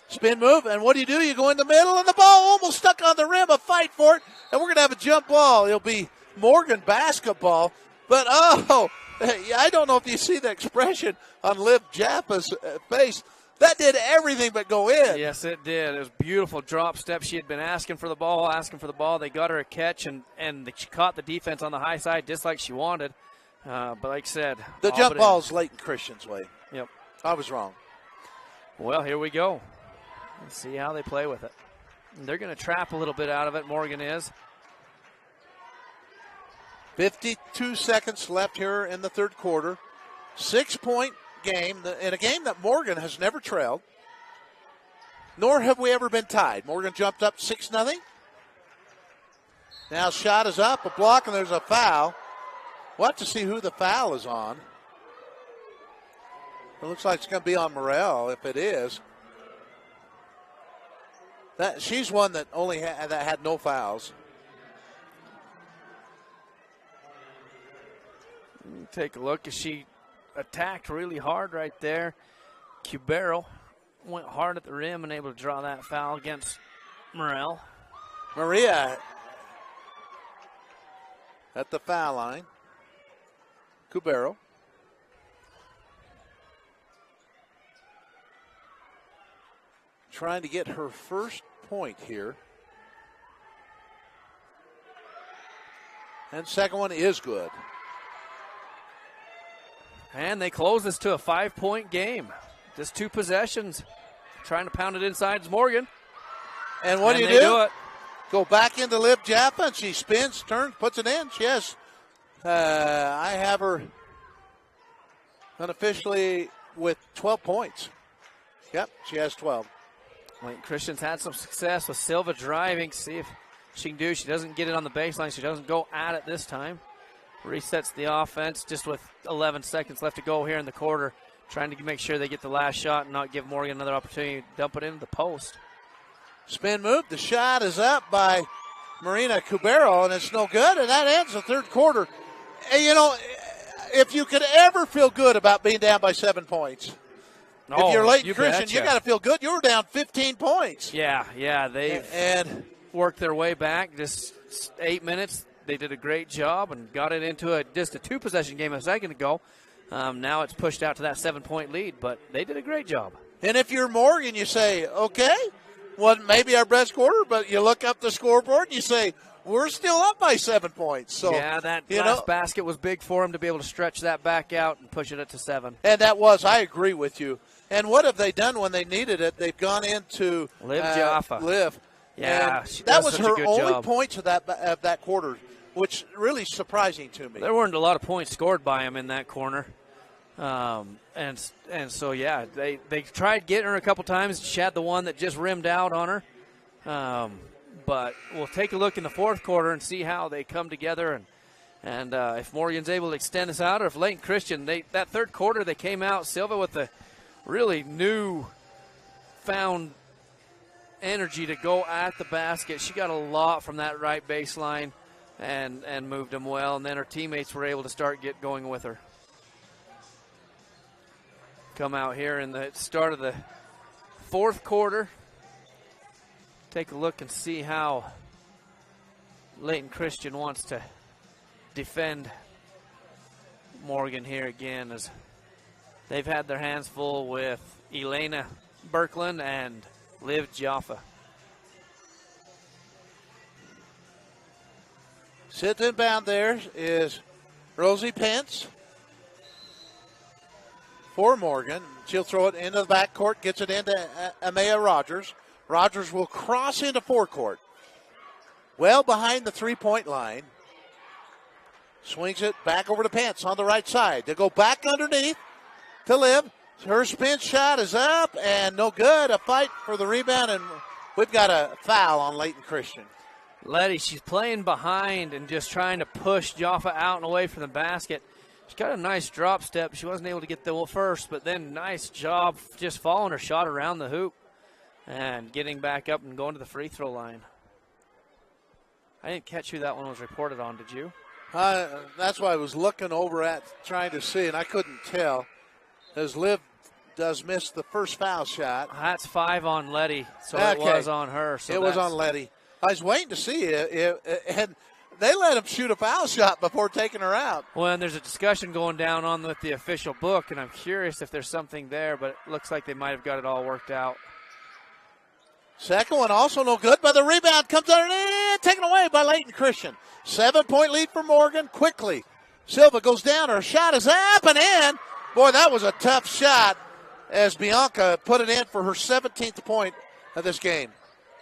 Spin move, and what do? You go in the middle, and the ball almost stuck on the rim. A fight for it, and we're going to have a jump ball. It'll be Morgan basketball. But, I don't know if you see the expression on Liv Jappa's face. That did everything but go in. Yes, it did. It was a beautiful drop step. She had been asking for the ball. They got her a catch, and she caught the defense on the high side just like she wanted. But like I said, the jump ball is Layton Christian's way. Yep. I was wrong. Well, here we go. Let's see how they play with it. And they're going to trap a little bit out of it, Morgan is. 52 seconds left here in the third quarter. 6-point game, in a game that Morgan has never trailed, nor have we ever been tied. Morgan jumped up 6-0. Now shot is up, a block, and there's a foul. We'll have to see who the foul is on. It looks like it's going to be on Morrell. If it is, she's one that only that had no fouls. Take a look as she attacked really hard right there. Cubero went hard at the rim and able to draw that foul against Morrell. Maria at the foul line. Cubero. Trying to get her first point here. And second one is good. And they close this to a 5-point game. Just 2 possessions. Trying to pound it inside is Morgan. And what do you do? Go back into Liv Jappa, and she spins, turns, puts it in. She has, I have her unofficially with 12 points. Yep, she has 12. Layton Christian's had some success with Silva driving. See if she can do. She doesn't get it on the baseline. She doesn't go at it this time. Resets the offense just with 11 seconds left to go here in the quarter. Trying to make sure they get the last shot and not give Morgan another opportunity to dump it into the post. Spin move. The shot is up by Marina Cubero, and it's no good, and that ends the third quarter. And, you know, if you could ever feel good about being down by 7 points, if you're Layton Christian, you got to feel good. You were down 15 points. Yeah, they've worked their way back. Just 8 minutes. They did a great job and got it into just a 2-possession game a second ago. Now it's pushed out to that 7-point lead, but they did a great job. And if you're Morgan, you say, okay, well, maybe our best quarter, but you look up the scoreboard and you say, we're still up by 7 points. So yeah, that last basket was big for them to be able to stretch that back out and push it up to 7. And I agree with you. And what have they done when they needed it? They've gone into Liv Jaffa. Liv. Yeah, that was her only points of that quarter, which really surprising to me. There weren't a lot of points scored by him in that corner. And so, yeah, they tried getting her a couple times. She had the one that just rimmed out on her. But we'll take a look in the fourth quarter and see how they come together and if Morgan's able to extend this out or if Layton Christian, that third quarter they came out, Silva with the really new found energy to go at the basket. She got a lot from that right baseline and moved them well, and then her teammates were able to start going with her. Come out here in the start of the fourth quarter. Take a look and see how Layton Christian wants to defend Morgan here again, as they've had their hands full with Elena Birkeland and Liv Jaffa. Sitting inbound there is Rosie Pence for Morgan. She'll throw it into the backcourt, gets it into Amaya Rogers. Rogers will cross into forecourt. Well behind the three-point line. Swings it back over to Pence on the right side. They go back underneath to Liv. Her spin shot is up and no good. A fight for the rebound, and we've got a foul on Layton Christian. Letty, she's playing behind and just trying to push Jaffa out and away from the basket. She's got a nice drop step. She wasn't able to get the first, but then nice job just following her shot around the hoop and getting back up and going to the free throw line. I didn't catch who that one was reported on. Did you? That's why I was looking over at, trying to see, and I couldn't tell. As Liv does miss the first foul shot. That's 5 on Letty, so it was on her. So it was on Letty. I was waiting to see it, and they let him shoot a foul shot before taking her out. Well, and there's a discussion going down on with the official book, and I'm curious if there's something there, but it looks like they might have got it all worked out. Second one also no good, but the rebound comes underneath, taken away by Layton Christian. 7-point lead for Morgan. Quickly, Silva goes down. Her shot is up and in. Boy, that was a tough shot as Bianca put it in for her 17th point of this game.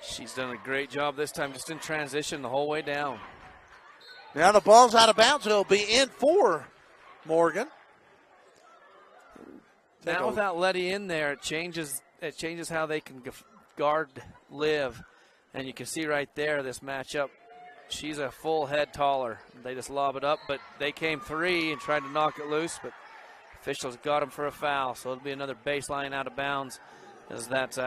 She's done a great job this time, just in transition the whole way down. Now the ball's out of bounds. It'll be in for Morgan. Now without Letty in there, it changes how they can guard Liv. And you can see right there this matchup. She's a full head taller. They just lob it up, but they came 3 and tried to knock it loose, but officials got them for a foul, so it'll be another baseline out of bounds as that's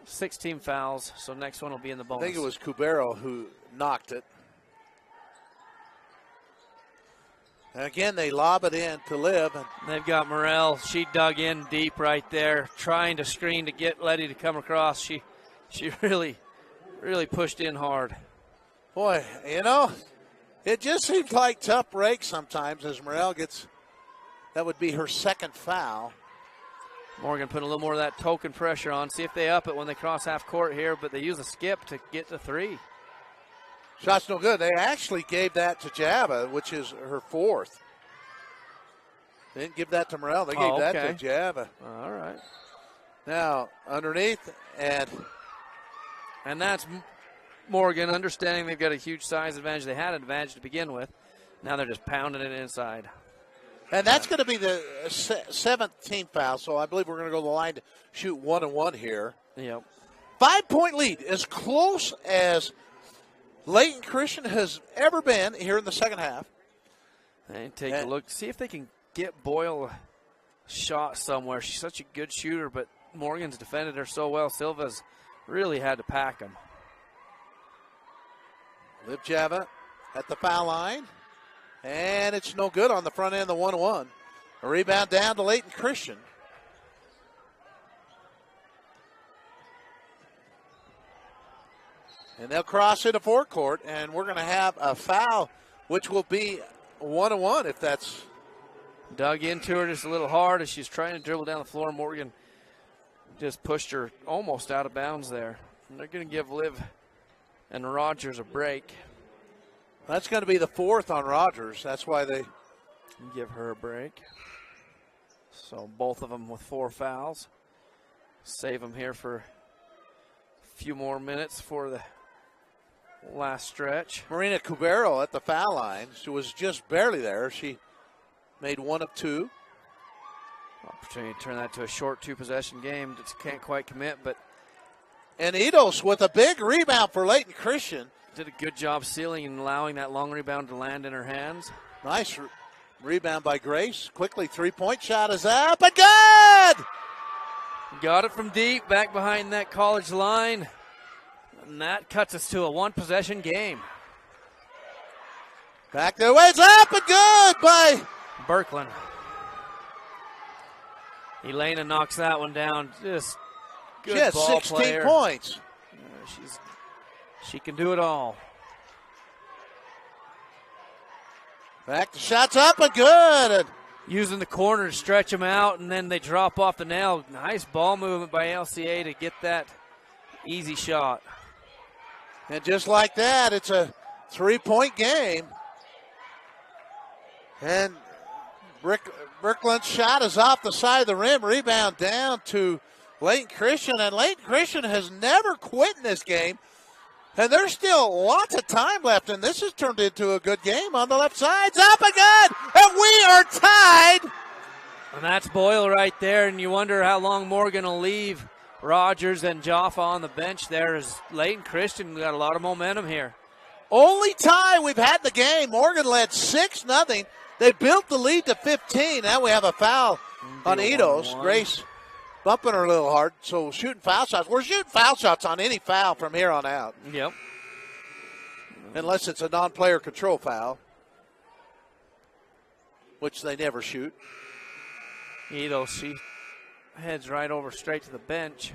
16 fouls, so next one will be in the bonus. I think it was Cubero who knocked it. And again, they lob it in to Liv. And they've got Morrell. She dug in deep right there, trying to screen to get Letty to come across. She really pushed in hard. Boy, it just seems like tough break sometimes as Morrell gets, that would be her second foul. Morgan put a little more of that token pressure on. See if they up it when they cross half court here, but they use a skip to get to 3. Shot's no good. They actually gave that to Java, which is her 4th. They didn't give that to Morrell. They gave that to Java. All right. Now, underneath, and that's Morgan understanding they've got a huge size advantage. They had an advantage to begin with. Now they're just pounding it inside. And that's going to be the 17th foul, so I believe we're going to go to the line to shoot 1-1 here. Yep. 5-point lead, as close as Layton Christian has ever been here in the second half. And take a look, see if they can get Boyle a shot somewhere. She's such a good shooter, but Morgan's defended her so well. Silva's really had to pack him. Liv Java at the foul line. And it's no good on the front end of the 1-1. A rebound down to Layton Christian. And they'll cross into forecourt, and we're going to have a foul, which will be 1-1 if that's. Dug into her just a little hard as she's trying to dribble down the floor. Morgan just pushed her almost out of bounds there. And they're going to give Liv and Rogers a break. That's going to be the 4th on Rogers. That's why they give her a break. So both of them with 4 fouls. Save them here for a few more minutes for the last stretch. Marina Cubero at the foul line. She was just barely there. She made 1 of 2. Opportunity to turn that to a short 2-possession game. Just can't quite commit, but. And Edos with a big rebound for Layton Christian. Did a good job sealing and allowing that long rebound to land in her hands. Nice rebound by Grace. Quickly, 3-point shot is up and good! Got it from deep, back behind that college line. And that cuts us to a 1-possession game. Back their way, it's up and good by Birkeland. Elena knocks that one down. Just good she has ball 16 player. Points. She can do it all. Back the shots up and good. And using the corner to stretch them out, and then they drop off the nail. Nice ball movement by LCA to get that easy shot. And just like that, it's a 3-point game. And Birkeland's shot is off the side of the rim. Rebound down to Layton Christian. And Layton Christian has never quit in this game. And there's still lots of time left, and this has turned into a good game on the left side. It's up and good, and we are tied. And that's Boyle right there, and you wonder how long Morgan will leave Rogers and Jaffa on the bench there as Layton Christian got a lot of momentum here. Only tie we've had in the game. Morgan led 6-0. They built the lead to 15. Now we have a foul on Edos. Grace bumping her a little hard, so shooting foul shots. We're shooting foul shots on any foul from here on out. Yep. unless it's a non-player control foul, which they never shoot. Ito, she heads right over straight to the bench.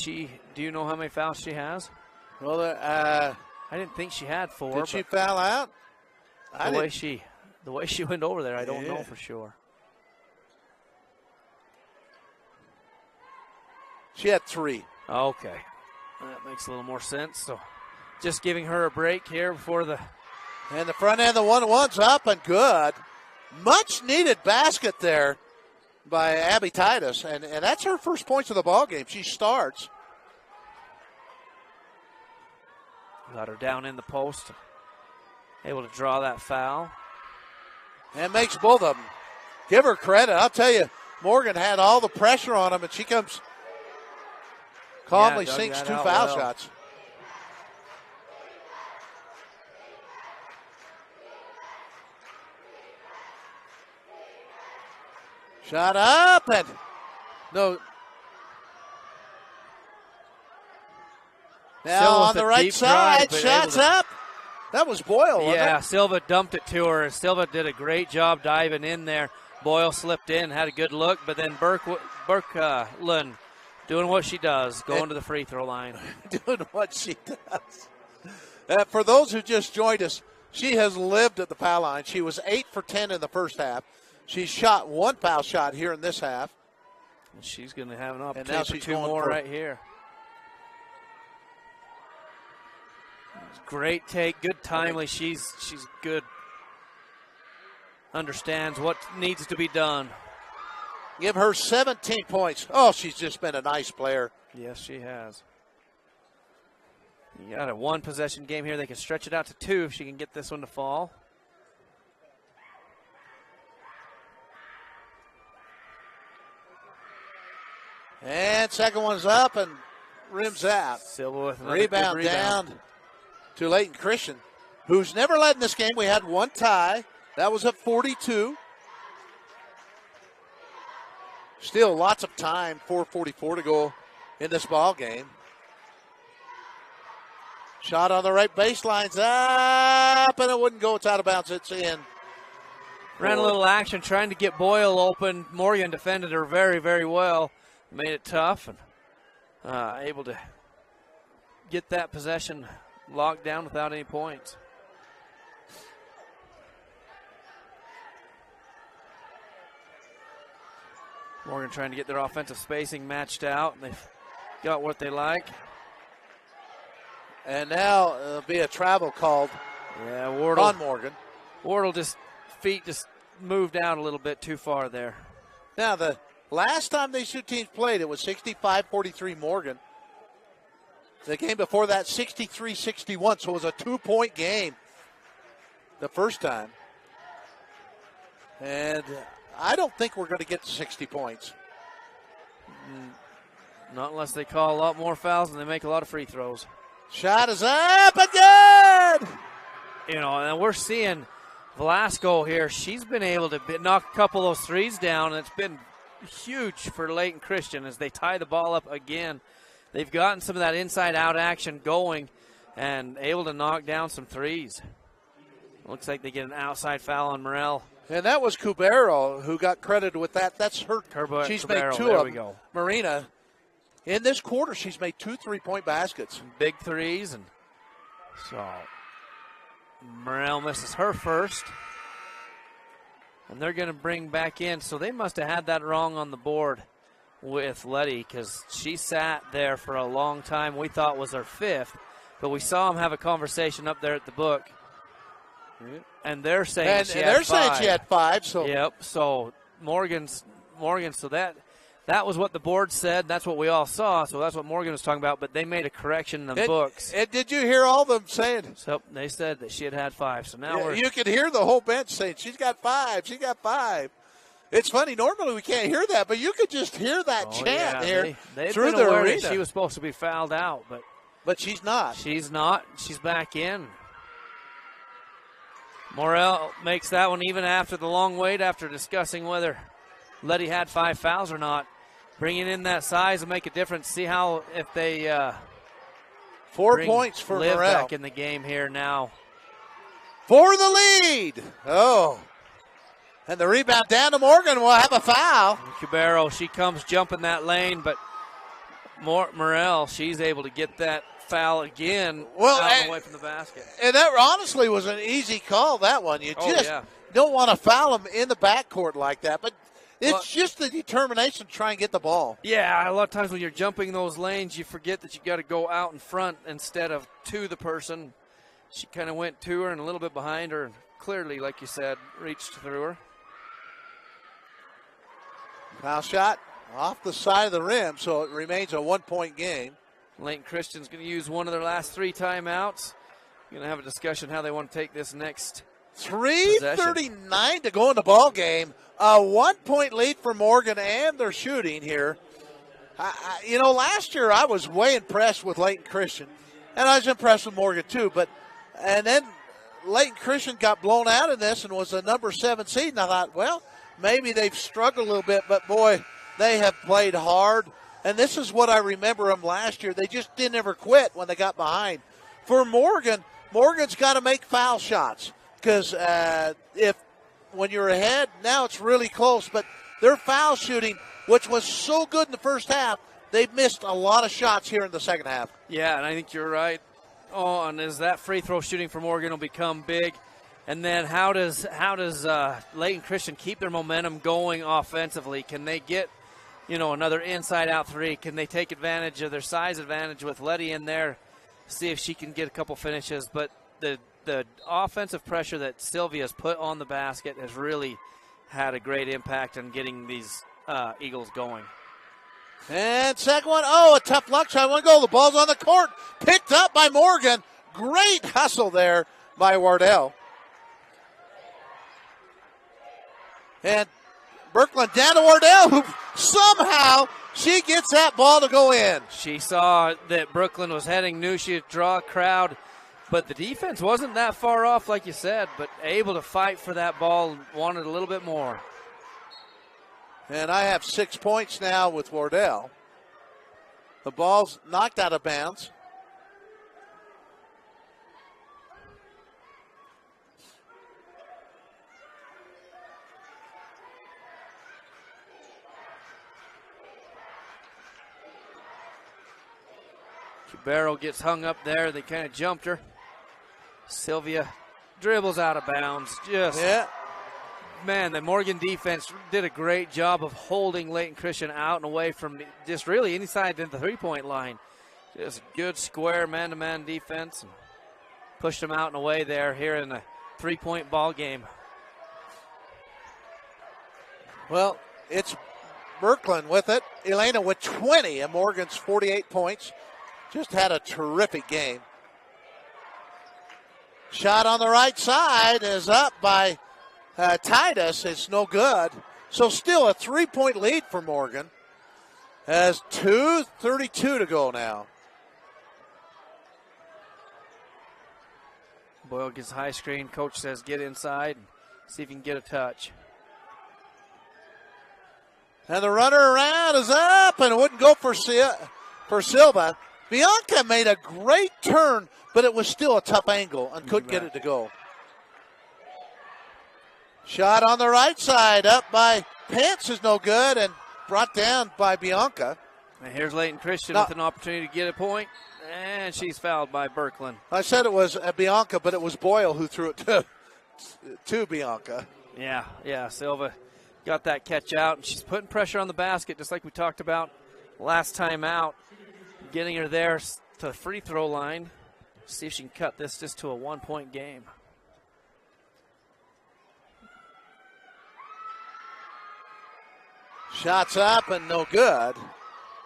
Do you know how many fouls she has? Well, I didn't think she had 4. Did she foul out? The way she went over there, I don't know for sure. She had 3. Okay. That makes a little more sense. So just giving her a break here before the... And the front end, the 1-1's up and good. Much needed basket there by Abby Titus. And that's her first points of the ball game. She starts. Got her down in the post. Able to draw that foul. And makes both of them. Give her credit. I'll tell you, Morgan had all the pressure on him, and she comes calmly, sinks 2 foul shots. Shot up, and no. Now on the right side, shots up. That was Boyle, wasn't it? Silva dumped it to her. Silva did a great job diving in there. Boyle slipped in, had a good look, but then Birkeland doing what she does, going to the free throw line. Doing what she does. For those who just joined us, she has lived at the foul line. She was 8 for 10 in the first half. She's shot 1 foul shot here in this half. And she's going to have an opportunity and now she's for 2 more right here. Great take, good timely. She's good. Understands what needs to be done. Give her 17 points. Oh, she's just been a nice player. Yes, she has. You got a 1-possession game here. They can stretch it out to 2 if she can get this one to fall. And second one's up and rims out. Silva with another rebound down to Layton Christian, who's never led in this game. We had 1 tie. That was at 42. Still lots of time, 4:44 to go in this ball game. Shot on the right baseline's up, and it wouldn't go. It's out of bounds. It's in. Ran a little action trying to get Boyle open. Morgan defended her very, very well. Made it tough and able to get that possession locked down without any points. Morgan trying to get their offensive spacing matched out. They've got what they like. And now there'll be a travel called on Morgan. Wardle feet just moved out a little bit too far there. Now the last time these two teams played, it was 65-43 Morgan. The game before that, 63-61, so it was a 2-point game the first time. And I don't think we're going to get to 60 points. Not unless they call a lot more fouls and they make a lot of free throws. Shot is up and good! And we're seeing Velasco here. She's been able to knock a couple of those threes down, and it's been huge for Layton Christian as they tie the ball up again. They've gotten some of that inside-out action going and able to knock down some threes. Looks like they get an outside foul on Morel. And that was Cubero who got credited with that. That's her. She's Cubero, made 2 of them. Marina, in this quarter, she's made 2 3-point baskets. Big threes. And so Morel misses her first. And they're going to bring back in. So they must have had that wrong on the board with Letty because she sat there for a long time. We thought was her 5th, but we saw them have a conversation up there at the book, and they're saying she had 5. So yep. So Morgan. So that was what the board said. That's what we all saw. So that's what Morgan was talking about. But they made a correction in the books. Did you hear all of them saying? So they said that she had 5. So now you could hear the whole bench saying she's got 5. She got 5. It's funny. Normally we can't hear that, but you could just hear that chant here through the arena. She was supposed to be fouled out, but she's not. She's not. She's back in. Morel makes that one even after the long wait, after discussing whether Letty had 5 fouls or not. Bringing in that size will make a difference. See how if they 4 points for Liv Morrell. back in the game here now. For the lead. Oh. And the rebound down to Morgan will have a foul. Cabero, she comes jumping that lane, but Morrell, she's able to get that foul again out and away from the basket. And that honestly was an easy call, that one. You just don't want to foul him in the backcourt like that. But it's just the determination to try and get the ball. Yeah, a lot of times when you're jumping those lanes, you forget that you got to go out in front instead of to the person. She kind of went to her and a little bit behind her, and clearly, like you said, reached through her. Foul shot off the side of the rim, so it remains a 1 point game. Layton Christian's going to use one of their last 3 timeouts. Going to have a discussion how they want to take this next 3:39 to go in the ball game. A 1 point lead for Morgan, and they're shooting here. Last year I was way impressed with Layton Christian, and I was impressed with Morgan too. And then Layton Christian got blown out in this and was a number 7 seed, and I thought, well, maybe they've struggled a little bit, but boy, they have played hard. And this is what I remember them last year. They just didn't ever quit when they got behind. For Morgan's got to make foul shots because when you're ahead, now it's really close. But their foul shooting, which was so good in the first half, they've missed a lot of shots here in the second half. Yeah, and I think you're right. Oh, and as that free throw shooting for Morgan will become big. And then how does Layton Christian keep their momentum going offensively? Can they get, another inside-out 3? Can they take advantage of their size advantage with Letty in there, see if she can get a couple finishes? But the offensive pressure that Sylvia's put on the basket has really had a great impact on getting these Eagles going. And second one, a tough luck shot. One goal. The ball's on the court. Picked up by Morgan. Great hustle there by Wardell. And Birkeland down to Wardell, who somehow she gets that ball to go in. She saw that Brooklyn was heading, knew she'd draw a crowd, but the defense wasn't that far off, like you said, but able to fight for that ball, wanted a little bit more. And I have 6 points now with Wardell. The ball's knocked out of bounds. Barrow gets hung up there. They kind of jumped her. Sylvia dribbles out of bounds. Man, the Morgan defense did a great job of holding Layton Christian out and away from just really inside the 3-point line. Just good square man-to-man defense. And pushed them out and away there here in a 3-point ball game. Well, it's Birkeland with it. Elena with 20 and Morgan's 48 points. Just had a terrific game. Shot on the right side is up by Titus. It's no good. So still a 3-point lead for Morgan. Has 2:32 to go now. Boyle gets high screen. Coach says get inside and see if you can get a touch. And the runner around is up and it wouldn't go for Silva. Bianca made a great turn, but it was still a tough angle and couldn't get it to go. Shot on the right side up by Pence is no good and brought down by Bianca. And here's Layton Christian with an opportunity to get a point, and she's fouled by Birkeland. I said it was Bianca, but it was Boyle who threw it to Bianca. Yeah, Silva got that catch out, and she's putting pressure on the basket, just like we talked about last time out. Getting her there to the free throw line. See if she can cut this just to a 1-point game. Shots up and no good.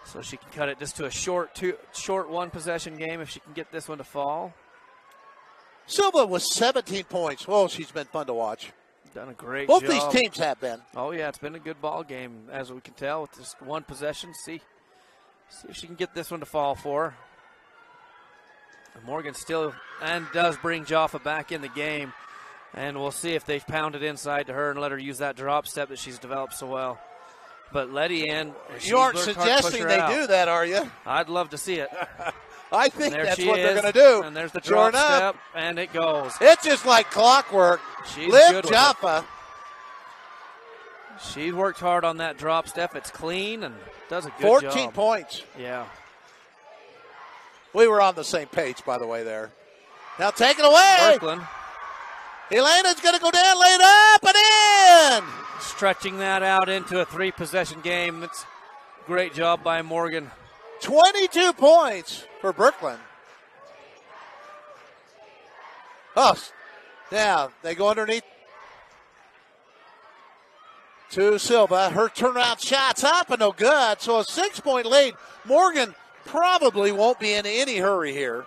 So she can cut it just to a short 1-possession game if she can get this one to fall. Silva was 17 points. Whoa, she's been fun to watch. Done a great job. Both these teams have been. Oh, yeah, it's been a good ball game, as we can tell, with just 1 possession. See if she can get this one to fall for her. Morgan still and does bring Jaffa back in the game. And we'll see if they pound it inside to her and let her use that drop step that she's developed so well. But Letty in. You aren't suggesting they do that, are you? I'd love to see it. I think that's what they're going to do. And there's the drop step, and it goes. It's just like clockwork. She's Liv good with Jaffa. She worked hard on that drop step. It's clean and does a good job. 14 points. Yeah. We were on the same page, by the way, there. Now take it away. Berkland. Elena's going to go down, lay it up, and in. Stretching that out into a 3-possession game. It's a great job by Morgan. 22 points for Berkland. Oh, now they go underneath to Silva. Her turnaround shot's up and no good. So a 6-point lead. Morgan probably won't be in any hurry here.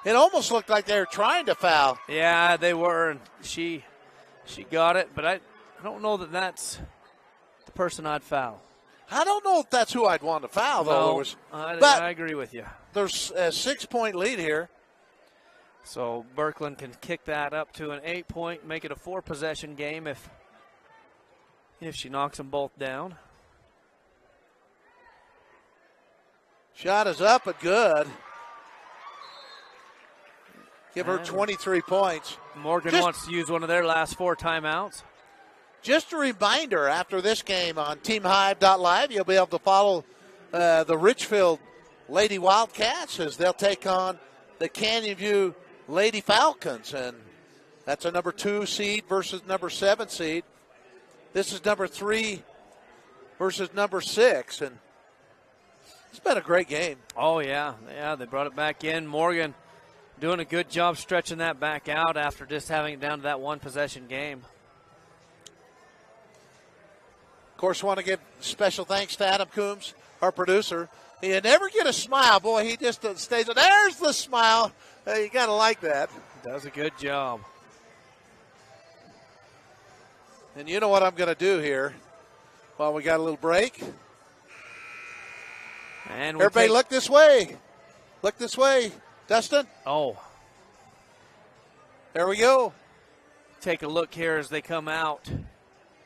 It almost looked like they were trying to foul. Yeah, they were, and she got it, but I don't know that that's the person I'd foul. I don't know if that's who I'd want to foul, though. I agree with you. There's a 6-point lead here. So Berkland can kick that up to an 8-point, make it a 4-possession game if she knocks them both down. Shot is up, but good. Give her 23 points. Morgan wants to use one of their last 4 timeouts. Just a reminder, after this game on TeamHive.live, you'll be able to follow the Richfield Lady Wildcats as they'll take on the Canyon View Lady Falcons. And that's a number 2 seed versus number 7 seed. This is number 3 versus number 6. And it's been a great game. Oh, yeah. Yeah, they brought it back in. Morgan doing a good job stretching that back out after just having it down to that 1-possession game. Of course, want to give special thanks to Adam Coombs, our producer. You never get a smile. Boy, he just stays. There's the smile. You got to like that. Does a good job. And you know what I'm going to do here while we got a little break? And everybody look this way. Look this way. Dustin? Oh. There we go. Take a look here as they come out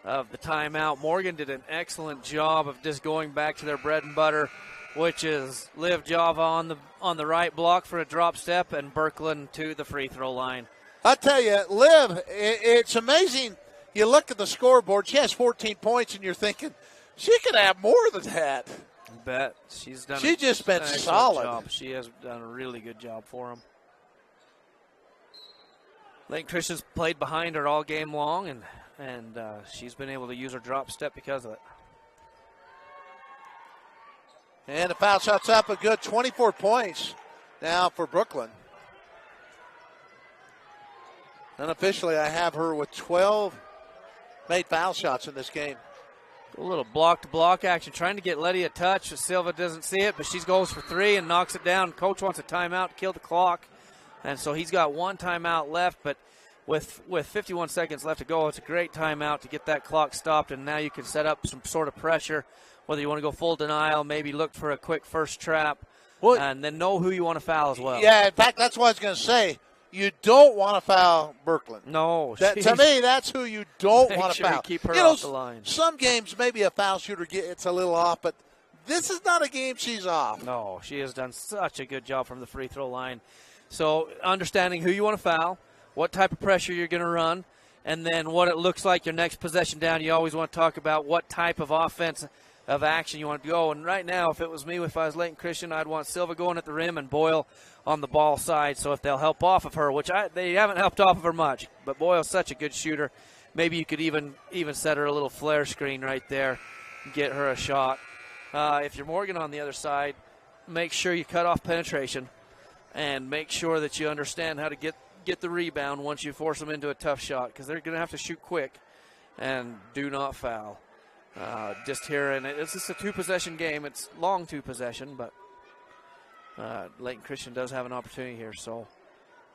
of the timeout. Morgan did an excellent job of just going back to their bread and butter, which is Liv Java on the right block for a drop step and Berkland to the free throw line. I tell you, Liv, it's amazing. You look at the scoreboard, she has 14 points, and you're thinking, she could have more than that. I bet. She's just been solid. Job. She has done a really good job for them. Layton Christian's played behind her all game long, and she's been able to use her drop step because of it. And the foul shot's up a good 24 points now for Brooklyn. Unofficially, I have her with 12 made foul shots in this game. A little block-to-block action, trying to get Letty a touch. Silva doesn't see it, but she goes for 3 and knocks it down. Coach wants a timeout to kill the clock, and so he's got 1 timeout left, but with 51 seconds left to go, it's a great timeout to get that clock stopped, and now you can set up some sort of pressure, whether you want to go full denial, maybe look for a quick first trap, and then know who you want to foul as well. Yeah, in fact, that's what I was going to say. You don't want to foul Berkland. No. To me, that's who you don't want to foul. Keep her off the line. Some games, maybe a foul shooter it's a little off, but this is not a game she's off. No, she has done such a good job from the free throw line. So understanding who you want to foul, what type of pressure you're going to run, and then what it looks like your next possession down. You always want to talk about what type of offense of action you want to go. And right now, if it was me, if I was Layton Christian, I'd want Silva going at the rim and Boyle on the ball side. So if they'll help off of her, which they haven't helped off of her much, but Boyle's such a good shooter. Maybe you could even set her a little flare screen right there and get her a shot. If you're Morgan on the other side, make sure you cut off penetration and make sure that you understand how to get the rebound once you force them into a tough shot, because they're going to have to shoot quick, and do not foul. Just here, and it's just a 2-possession game. It's long 2-possession, but Layton Christian does have an opportunity here. So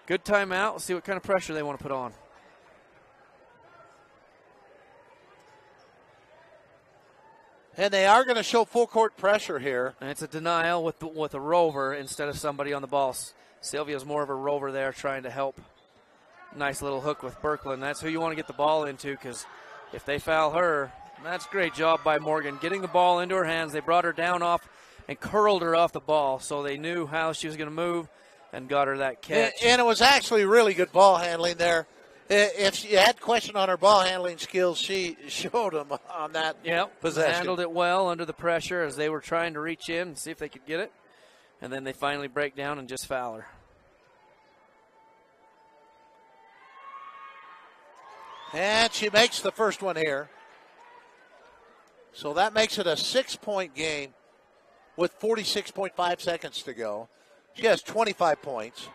good timeout. Let's see what kind of pressure they want to put on. And they are going to show full court pressure here. And it's a denial with a rover instead of somebody on the ball. Sylvia's more of a rover there trying to help. Nice little hook with Berkland. That's who you want to get the ball into, because if they foul her, that's a great job by Morgan getting the ball into her hands. They brought her down off and curled her off the ball, so they knew how she was going to move and got her that catch. And it was actually really good ball handling there. If she had question on her ball handling skills, she showed them on that possession. Handled it well under the pressure as they were trying to reach in and see if they could get it. And then they finally break down and just foul her. And she makes the first one here. So that makes it a 6-point game with 46.5 seconds to go. She has 25 points.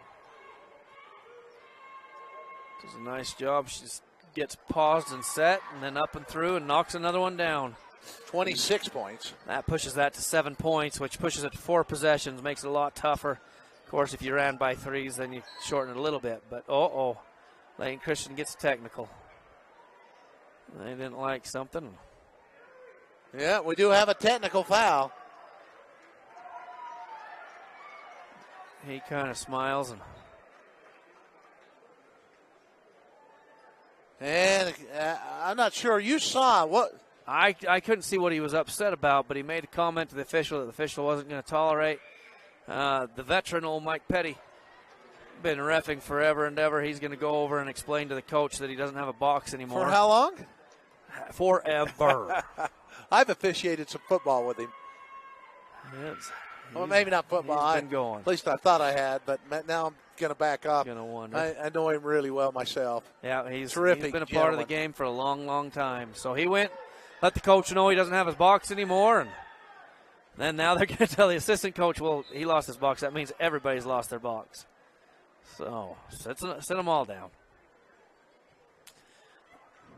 Does a nice job. She just gets paused and set and then up and through and knocks another one down. 26 points. That pushes that to 7 points, which pushes it to 4 possessions, makes it a lot tougher. Of course, if you ran by threes, then you shorten it a little bit. But, Layton Christian gets technical. They didn't like something. Yeah, we do have a technical foul. He kind of smiles and I'm not sure. You saw what? I couldn't see what he was upset about, but he made a comment to the official that the official wasn't going to tolerate. The veteran, old Mike Petty, been reffing forever and ever. He's going to go over and explain to the coach that he doesn't have a box anymore. For how long? Forever. I've officiated some football with him. Yes. Well, maybe not football. He's been going. At least I thought I had, but now I'm going to back up. Gonna wonder. I know him really well myself. Yeah, he's terrific. He's been a part of the game for a long, long time. So he went, let the coach know he doesn't have his box anymore, and then now they're going to tell the assistant coach, well, he lost his box. That means everybody's lost their box. So sit them all down.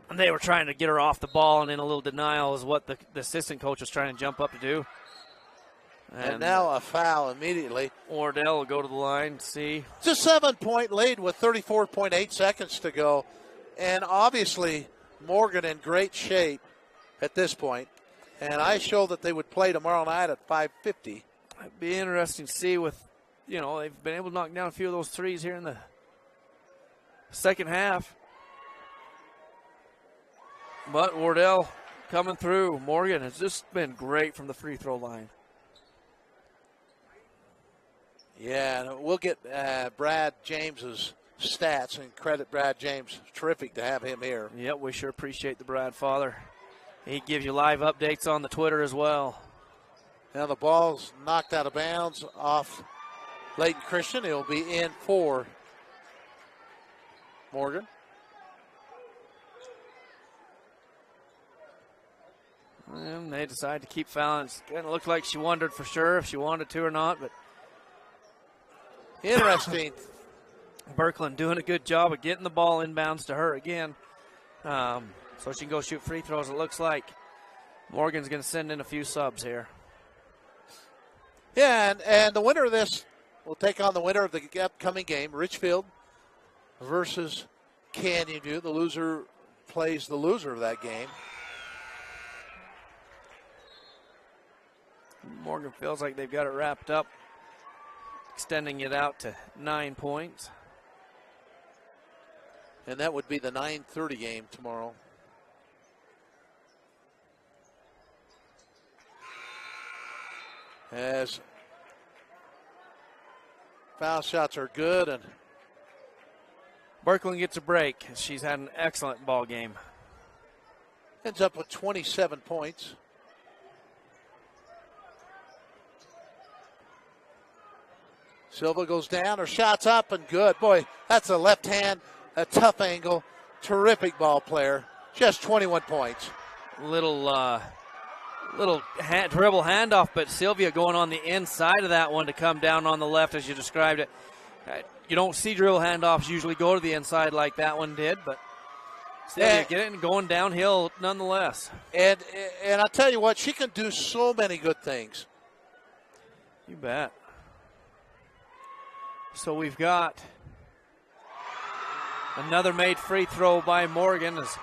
And they were trying to get her off the ball, and in a little denial is what the assistant coach was trying to jump up to do. And now a foul immediately. Wardell will go to the line, see. It's a 7-point lead with 34.8 seconds to go. And obviously, Morgan in great shape at this point. And I show that they would play tomorrow night at 5:50. It'd be interesting to see with, they've been able to knock down a few of those threes here in the second half. But Wardell coming through. Morgan has just been great from the free throw line. Yeah, and we'll get Brad James's stats and credit Brad James. Terrific to have him here. Yep, we sure appreciate the Brad father. He gives you live updates on the Twitter as well. Now the ball's knocked out of bounds off Layton Christian. He'll be in for Morgan. And they decide to keep fouling. It kind of looked like she wondered for sure if she wanted to or not, but interesting. Birkeland doing a good job of getting the ball inbounds to her again. So she can go shoot free throws, it looks like. Morgan's going to send in a few subs here. Yeah, and the winner of this will take on the winner of the upcoming game, Richfield versus Canyon View. The loser plays the loser of that game. Morgan feels like they've got it wrapped up, extending it out to 9 points. And that would be the 9:30 game tomorrow. As foul shots are good, and Birkeland gets a break. She's had an excellent ball game. Ends up with 27 points. Silva goes down, her shot's up and good. Boy, that's a left hand, a tough angle. Terrific ball player. She has 21 points. Little dribble handoff, but Sylvia going on the inside of that one to come down on the left as you described it. You don't see dribble handoffs usually go to the inside like that one did, but Sylvia get it and going downhill nonetheless. And I'll tell you what, she can do so many good things. You bet. So we've got another made free throw by Morgan as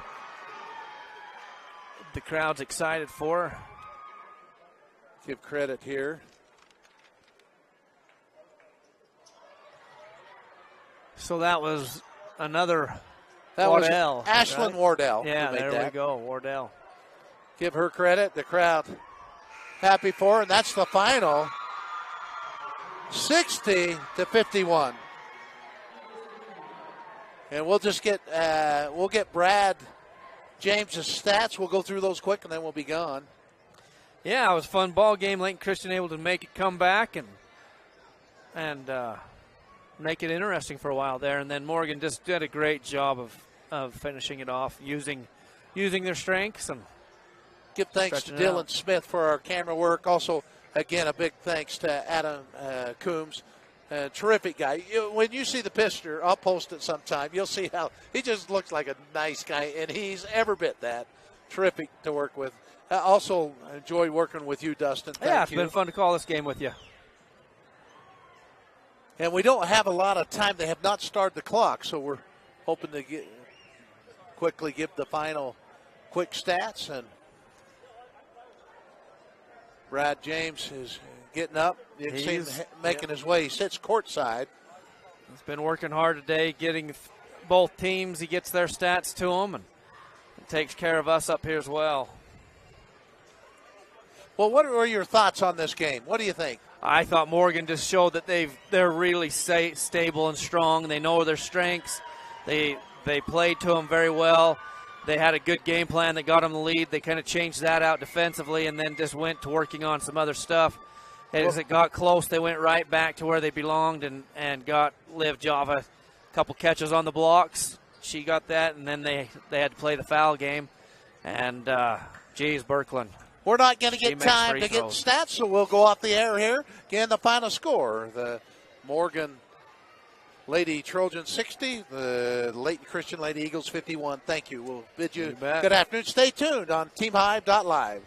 the crowd's excited for her. Give credit here. So that was another that Wardell. Was Ashlyn right? Wardell. Yeah, there we go, Wardell. Give her credit. The crowd happy for, and that's the final. 60-51. And we'll just get Brad James's stats. We'll go through those quick, and then we'll be gone. Yeah, it was a fun ball game. Layton Christian able to make it come back and make it interesting for a while there. And then Morgan just did a great job of finishing it off, using their strengths. And give thanks to Dylan Smith for our camera work. Also, again, a big thanks to Adam Coombs. Terrific guy. When you see the picture, I'll post it sometime. You'll see how he just looks like a nice guy, and he's every bit that. Terrific to work with. Also enjoyed working with you, Dustin. Thank you. It's been fun to call this game with you. And we don't have a lot of time. They have not started the clock, so we're hoping to quickly give the final quick stats. And Brad James is getting up. You can see him making his way. He sits courtside. He's been working hard today, getting both teams. He gets their stats to them and takes care of us up here as well. Well, what are your thoughts on this game? What do you think? I thought Morgan just showed that they're really stable and strong. They know their strengths. They played to them very well. They had a good game plan that got them the lead. They kind of changed that out defensively and then just went to working on some other stuff. As it got close, they went right back to where they belonged and got Liv Java a couple catches on the blocks. She got that, and then they had to play the foul game. And, geez, Birkeland. We're not going to get time to get stats, so we'll go off the air here. Again, the final score, the Morgan Lady Trojans 60, the Layton Christian Lady Eagles 51. Thank you. We'll bid you good afternoon. Stay tuned on TeamHive.live.